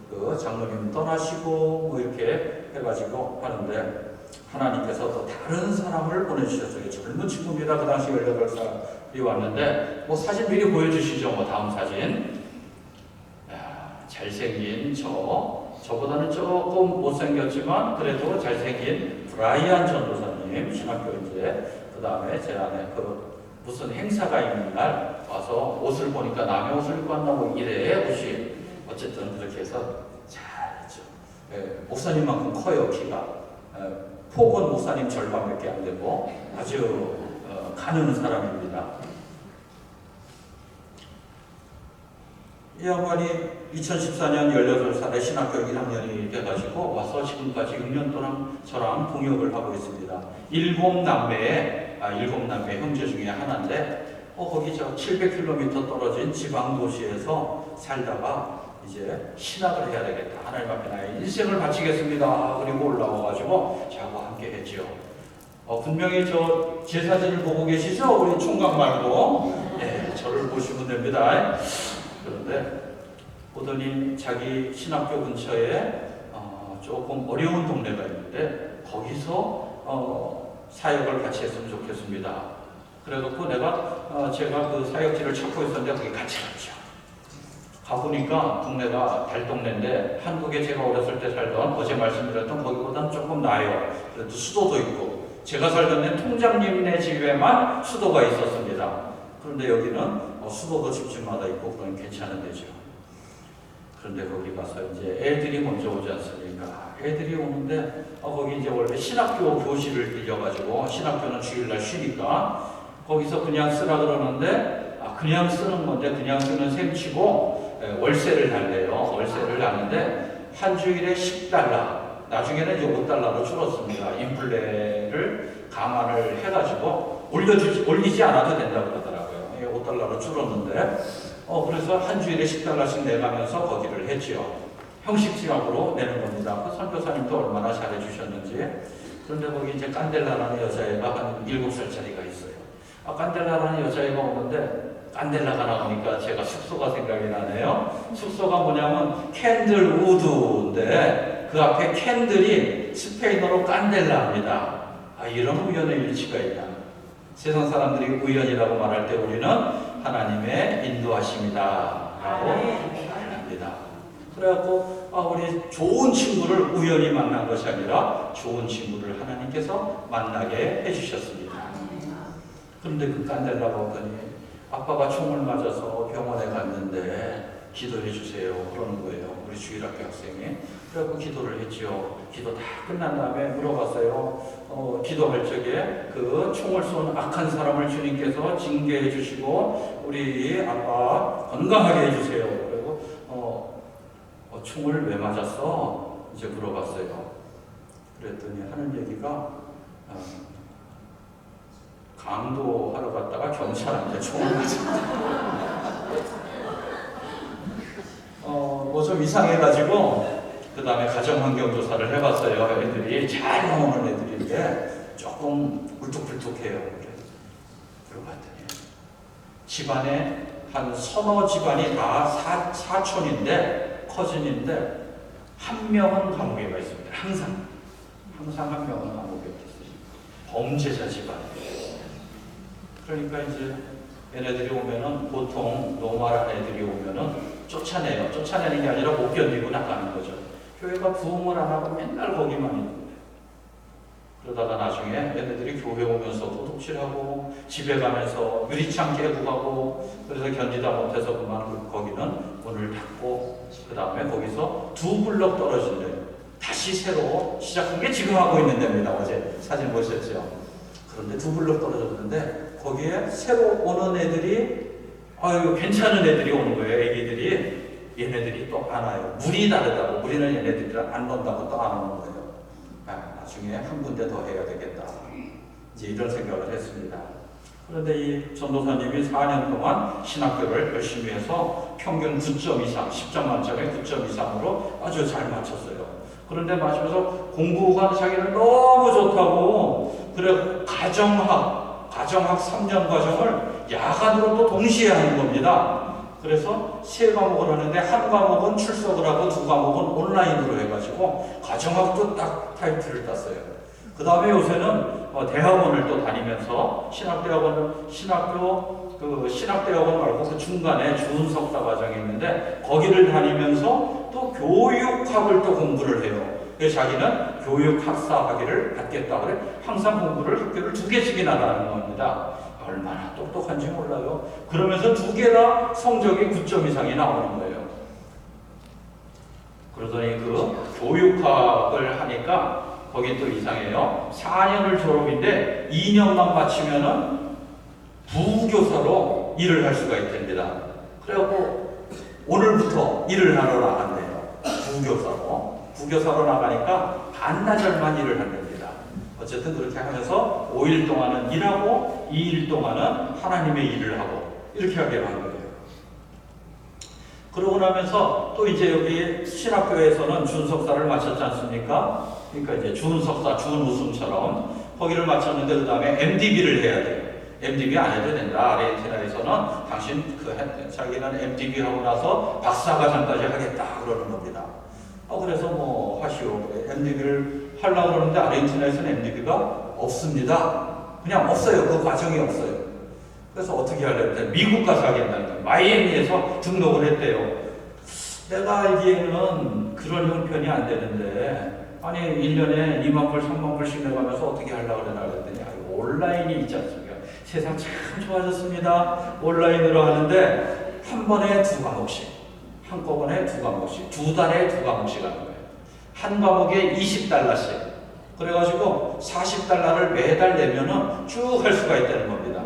그 장로님 떠나시고 뭐 이렇게 해가지고 하는데 하나님께서 또 다른 사람을 보내주셨어요. 젊은 친구입니다. 그 당시 18살이 왔는데 뭐 사진 미리 보여주시죠. 뭐 다음 사진. 잘생긴 저보다는 조금 못생겼지만 그래도 잘생긴 브라이언 전도사님 신학교 이제 그 다음에 제 안에 무슨 행사가 있는 날 와서 옷을 보니까 남의 옷을 입고 왔나고 이래 옷이 어쨌든 그렇게 해서 잘했죠. 목사님만큼 커요 키가. 폭은 목사님 절반밖에 안 되고 아주 가는 사람입니다. 이 양반이 2014년 18살에 신학교 1학년이 돼가지고 와서 지금까지 6년 동안 저랑 동역을 하고 있습니다. 7남매 형제 중에 하나인데 거기 저 700km 떨어진 지방 도시에서 살다가 이제 신학을 해야 되겠다. 하나님 앞에 나의 인생을 바치겠습니다. 그리고 올라와가지고 저하고 함께 했죠. 분명히 제 사진을 보고 계시죠? 우리 총각 말고. 네, 저를 보시면 됩니다. 그런데 보더니 자기 신학교 근처에 조금 어려운 동네가 있는데 거기서 사역을 같이 했으면 좋겠습니다. 그래갖고 제가 그 사역지를 찾고 있었는데 거기 같이 갔죠. 가보니까 동네가 달동네인데 한국에 제가 어렸을 때 살던 어제 말씀드렸던 거기보다는 조금 나아요. 그래도 수도도 있고 제가 살던 데는 통장님네 집에만 수도가 있었습니다. 그런데 여기는 수도도 집집마다 있고 그건 괜찮은 데죠. 그런데 거기 가서 이제 애들이 먼저 오지 않습니까? 애들이 오는데 거기 이제 원래 신학교 교실을 빌려가지고 신학교는 주일날 쉬니까 거기서 그냥 쓰라 그러는데 그냥 쓰는 건데 그냥 쓰는 셈치고 월세를 달래요. 월세를 나는데 한 주일에 10달러, 나중에는 이제 5달러로 줄었습니다. 인플레를 감안을 해가지고 올리지 않아도 된다고 그러더라고요. 5달러로 줄었는데 그래서 한 주일에 10달러씩 내가면서 거기를 했지요. 형식지각으로 내는 겁니다. 그 선교사님도 얼마나 잘해주셨는지. 그런데 거기 이제 깐델라라는 여자애가 한 7살짜리가 있어요. 깐델라라는 여자애가 오는데 깐델라가 나오니까 제가 숙소가 생각이 나네요. 숙소가 뭐냐면 캔들우드인데 그 앞에 캔들이 스페인어로 깐델라입니다. 이런 우연의 일치가 있다. 세상 사람들이 우연이라고 말할 때 우리는 하나님의 인도하심이다 라고 말합니다. 그래갖고 우리 좋은 친구를 우연히 만난 것이 아니라 좋은 친구를 하나님께서 만나게 해주셨습니다. 그런데 그 깐델라가 오더니 아빠가 총을 맞아서 병원에 갔는데 기도해 주세요 그러는 거예요. 우리 주일학교 학생이. 그래갖고 기도를 했죠. 기도 다 끝난 다음에 물어봤어요. 기도할 적에 그 총을 쏜 악한 사람을 주님께서 징계해 주시고 우리 아빠 건강하게 해주세요. 그리고 총을 왜 맞았어? 이제 물어봤어요. 그랬더니 하는 얘기가 강도하러 갔다가 경찰한테 총을 맞았다. 뭐 좀 이상해가지고 그 다음에 가정환경조사를 해봤어요. 애들이 잘 나오는 애들인데 조금 울뚝불뚝해요. 물어봤더니 집안에 한 서너 집안이 다 사촌인데 커진인데 한 명은 감옥에 가 있습니다. 항상 한 명은 감옥에 있어요. 범죄자 집안이에요. 그러니까 이제 얘네들이 오면은 보통 노말한 애들이 오면은 쫓아내요. 쫓아내는 게 아니라 못 견디고 나가는 거죠. 교회가 부흥을 안 하고 맨날 거기만 있는 거예요. 그러다가 나중에 얘네들이 교회 오면서도 독실하고 집에 가면서 유리창 깨고 가고 그래서 견디다 못해서 그만 거기는 문을 닫고 그 다음에 거기서 2블럭 떨어진 데 다시 새로 시작한 게 지금 하고 있는 데입니다. 어제 사진 보셨죠? 그런데 2블럭 떨어졌는데 거기에 새로 오는 애들이 괜찮은 애들이 오는 거예요. 애기들이. 얘네들이 또 안 와요. 물이 다르다고. 우리는 얘네들이랑 안 논다고 또 안 오는 거예요. 나중에 한 군데 더 해야 되겠다. 이제 이런 생각을 했습니다. 그런데 이 전도사님이 4년 동안 신학교를 열심히 해서 평균 9점 이상, 10점 만점에 9점 이상으로 아주 잘 맞췄어요. 그런데 맞으면서 공부가 자기는 너무 좋다고 그래 가정학 3년 과정을 야간으로 또 동시에 하는 겁니다. 그래서 3과목을 하는데 한 과목은 출석을 하고 2과목은 온라인으로 해가지고 가정학도 딱 타이틀을 땄어요. 그 다음에 요새는 대학원을 또 다니면서 신학대학원 말고 그 중간에 준석사 과정이 있는데 거기를 다니면서 또 교육학을 또 공부를 해요. 그래서 자기는 교육학사 학위를 받겠다고 그래. 항상 공부를 학교를 2개씩이나 다니는 겁니다. 얼마나 똑똑한지 몰라요. 그러면서 2개 다 성적이 9점 이상이 나오는 거예요. 그러더니 그 교육학을 하니까 거긴 또 이상해요. 4년을 졸업인데 2년만 마치면은 부교사로 일을 할 수가 있답니다. 그래갖고 오늘부터 일을 하러 나간대요. 부교사로 나가니까 반나절만 일을 한답니다. 어쨌든 그렇게 하면서 5일 동안은 일하고 2일 동안은 하나님의 일을 하고 이렇게 하기로 한 거예요. 그러고 나면서 또 이제 여기 신학교에서는 준석사를 마쳤지 않습니까? 그러니까 이제 준석사, 준우승처럼 거기를 마쳤는데 그 다음에 MDB를 해야 돼요. MDB 안 해도 된다. 아르헨티나에서는 당신 자기는 MDB 하고 나서 박사과정까지 하겠다 그러는 겁니다. 그래서 뭐 하시오. MDB를 하려고 그러는데 아르헨티나에서는 MDB가 없습니다. 그냥 없어요. 그 과정이 없어요. 그래서 어떻게 하려고 미국 가서 하겠다는 거예요. 마이애미에서 등록을 했대요. 내가 알기에는 그런 형편이 안 되는데, 아니 1년에 2만 불, 3만 불씩 내가면서 어떻게 하려고 그러나 그랬더니 온라인이 있지 않습니까? 세상 참 좋아졌습니다. 온라인으로 하는데 한 번에 2과목씩, 한꺼번에 2과목씩, 2달에 2과목씩 하는 거예요. 한 과목에 $20씩. 그래가지고 $40를 매달 내면은 쭉 할 수가 있다는 겁니다.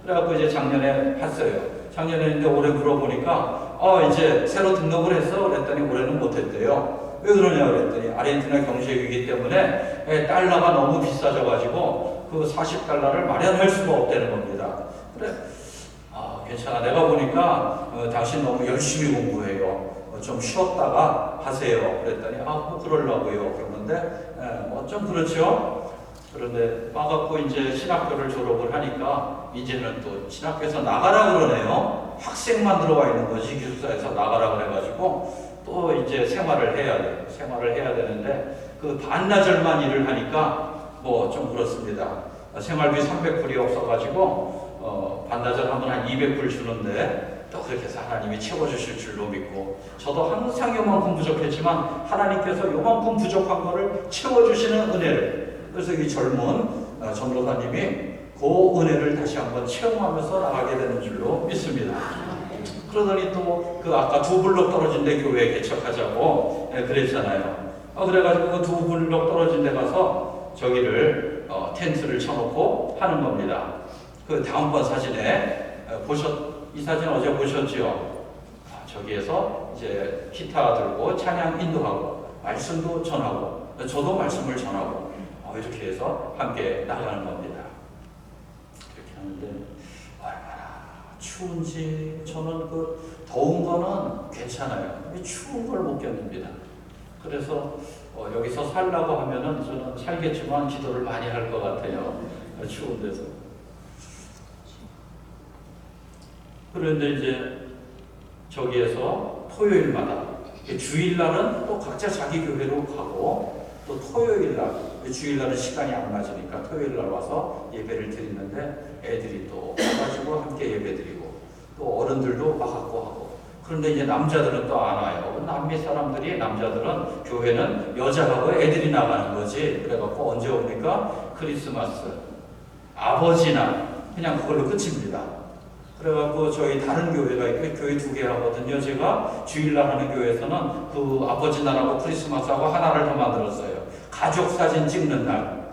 그래갖고 이제 작년에 했어요. 작년에 했는데 올해 물어보니까 이제 새로 등록을 했어? 그랬더니 올해는 못했대요. 왜 그러냐 그랬더니 아르헨티나 경제 위기 때문에 달러가 너무 비싸져가지고 그 $40를 마련할 수가 없다는 겁니다. 그래, 괜찮아. 내가 보니까 당신 너무 열심히 공부해요. 좀 쉬었다가 하세요. 그랬더니 뭐 그러려고요. 그러는데 좀 그렇죠. 그런데 와갖고 이제 신학교를 졸업을 하니까 이제는 또 신학교에서 나가라 그러네요. 학생만 들어와 있는 거지 기숙사에서 나가라 그래가지고 또 이제 생활을 해야 돼요. 생활을 해야 되는데 그 반나절만 일을 하니까 뭐 좀 그렇습니다. 생활비 300불이 없어가지고 반나절 하면 한 200불 주는데 또 그렇게 해서 하나님이 채워주실 줄로 믿고 저도 항상 요만큼 부족했지만 하나님께서 요만큼 부족한 거를 채워주시는 은혜를 그래서 이 젊은 전도사님이 그 은혜를 다시 한번 체험하면서 나가게 되는 줄로 믿습니다. 그러더니 또 그 아까 2블록 떨어진 데 교회에 개척하자고 그랬잖아요. 그래가지고 그 2블록 떨어진 데 가서 저기를 텐트를 쳐놓고 하는 겁니다. 그 다음번 사진에 이 사진 어제 보셨죠? 저기에서 이제 기타 들고 찬양 인도하고 말씀도 전하고 저도 말씀을 전하고 이렇게 해서 함께 나가는 겁니다. 이렇게 하는데 얼마나 추운지 저는 그 더운 거는 괜찮아요. 추운 걸 못 견딥니다. 그래서 여기서 살라고 하면은 저는 살겠지만 기도를 많이 할 것 같아요. 추운 데서. 그런데 이제 저기에서 토요일마다 주일날은 또 각자 자기 교회로 가고 또 토요일날 주일날은 시간이 안 맞으니까 토요일날 와서 예배를 드리는데 애들이 또 와가지고 함께 예배 드리고 또 어른들도 와갖고 하고 그런데 이제 남자들은 또 안 와요. 남미 사람들이 남자들은 교회는 여자하고 애들이 나가는 거지. 그래갖고 언제 옵니까? 크리스마스, 아버지날 그냥 그걸로 끝입니다. 그래갖고 저희 다른 교회가 있고 교회 2개 하거든요. 제가 주일날 하는 교회에서는 그 아버지 날하고 크리스마스하고 하나를 더 만들었어요. 가족 사진 찍는 날.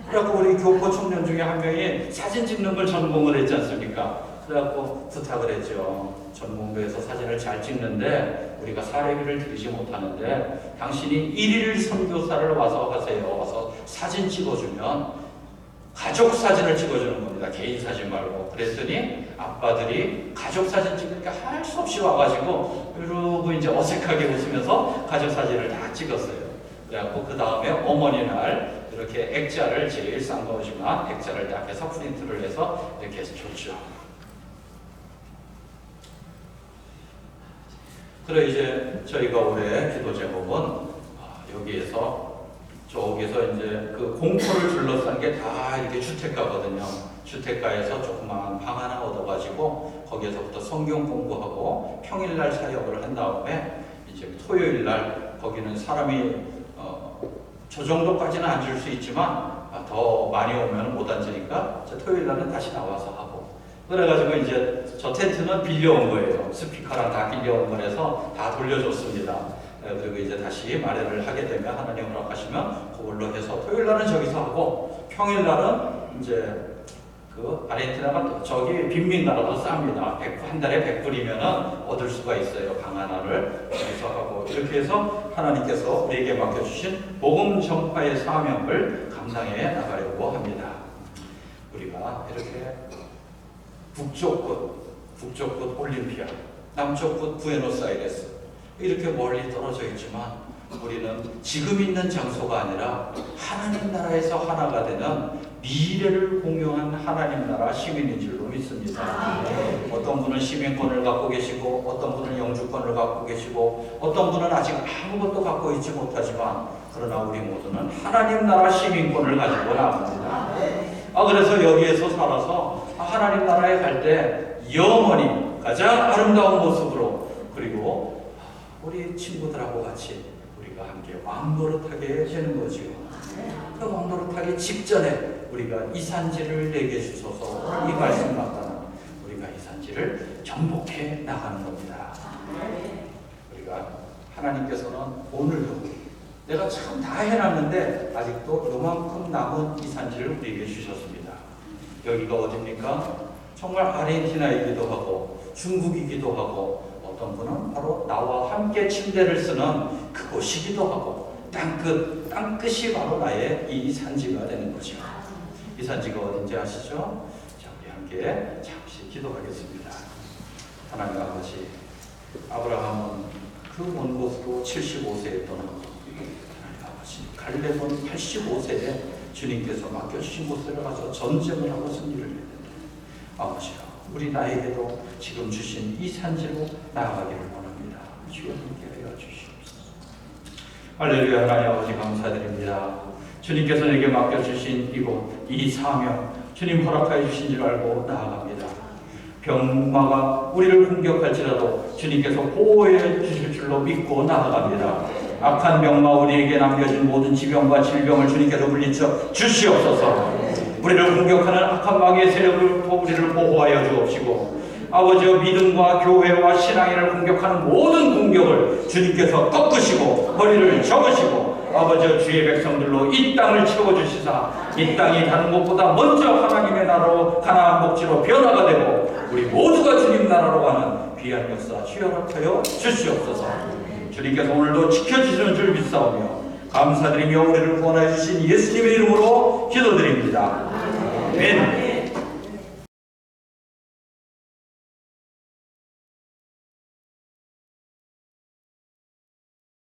그래갖고 우리 교포 청년 중에 한 명이 사진 찍는 걸 전공을 했지 않습니까? 그래갖고 부탁을 했죠. 전공부에서 사진을 잘 찍는데 우리가 사례비를 드리지 못하는데 당신이 1일 선교사를 와서 하세요. 와서 사진 찍어주면 가족 사진을 찍어주는 겁니다. 개인 사진 말고. 그랬더니 아빠들이 가족 사진 찍으니까 할 수 없이 와가지고 이러고 이제 어색하게 웃으면서 가족 사진을 다 찍었어요. 그래갖고 그 다음에 어머니 날 이렇게 액자를 제일 싼 거지만 액자를 딱 해서 프린트를 해서 이렇게 해서 줬죠. 그래 이제 저희가 올해 기도 제목은 여기에서 저기서 이제 그 공포를 둘러싼 게 다 이렇게 주택가거든요. 주택가에서 조그마한 방 하나 얻어가지고 거기에서부터 성경 공부하고 평일날 사역을 한 다음에 이제 토요일날 거기는 사람이 저 정도까지는 앉을 수 있지만 더 많이 오면 못 앉으니까 토요일날은 다시 나와서 하고 그래가지고 이제 저 텐트는 빌려온 거예요. 스피커랑 다 빌려온 거라서 다 돌려줬습니다. 그리고 이제 다시 마련을 하게 되면 하나님 허락하시면 그걸로 해서 토요일날은 저기서 하고 평일날은 이제 그 아르헨티나가 저기 빈민가라도 쌉니다. 한 달에 100불이면 얻을 수가 있어요. 방 하나를 여기서 하고 이렇게 해서 하나님께서 우리에게 맡겨주신 복음 전파의 사명을 감당해 나가려고 합니다. 우리가 이렇게 북쪽 끝 올림피아, 남쪽 끝 부에노스아이레스 이렇게 멀리 떨어져 있지만 우리는 지금 있는 장소가 아니라 하나님 나라에서 하나가 되는 미래를 공유한 하나님 나라 시민인 줄로 믿습니다. 어떤 분은 시민권을 갖고 계시고, 어떤 분은 영주권을 갖고 계시고, 어떤 분은 아직 아무것도 갖고 있지 못하지만, 그러나 우리 모두는 하나님 나라 시민권을 가지고 나갑니다. 그래서 여기에서 살아서 하나님 나라에 갈 때 영원히 가장 아름다운 모습으로, 그리고 우리 친구들하고 같이 우리가 함께 왕노릇하게 되는 거지요. 그 왕노릇하기 직전에 우리가 이산지를 내게 주소서, 이 말씀 맞다는 우리가 이산지를 정복해 나가는 겁니다. 우리가 하나님께서는 오늘도 내가 참 다 해놨는데 아직도 요만큼 남은 이산지를 우리에게 주셨습니다. 여기가 어디입니까? 정말 아르헨티나이기도 하고 중국이기도 하고, 어떤 분은 바로 나와 함께 침대를 쓰는 그곳이기도 하고, 땅끝이 바로 나의 이 산지가 되는 거죠. 이 산지가 어딘지 아시죠? 자, 우리 함께 잠시 기도하겠습니다. 하나님 아버지, 아브라함은 그 먼 곳으로 75세에 떠나고, 하나님 아버지, 갈렙은 85세에 주님께서 맡겨주신 곳에 가서 전쟁을 하고 승리를 했는데, 아버지요, 우리 나에게도 지금 주신 이 산지로 나아가기를 원합니다. 주여 함께 하여 주시옵소서. 할렐루야. 하나님 아버지 감사드립니다. 주님께서 내게 맡겨주신 이곳, 이 사명, 주님 허락하여 주신 줄 알고 나아갑니다. 병마가 우리를 공격할지라도 주님께서 보호해 주실 줄로 믿고 나아갑니다. 악한 병마, 우리에게 남겨진 모든 지병과 질병을 주님께서 물리쳐 주시옵소서. 우리를 공격하는 악한 마귀의 세력으로부터 우리를 보호하여 주옵시고, 아버지여, 믿음과 교회와 신앙인을 공격하는 모든 공격을 주님께서 꺾으시고 머리를 접으시고, 아버지여, 주의 백성들로 이 땅을 채워주시사 이 땅이 다른 곳보다 먼저 하나님의 나라로, 가나안 복지로 변화가 되고 우리 모두가 주님 나라로 가는 귀한 역사 주여락하여 주시옵소서. 주님께서 오늘도 지켜주시는 줄 믿사오며 감사드리며 우리를 구원해 주신 예수님의 이름으로 기도드립니다. 아멘.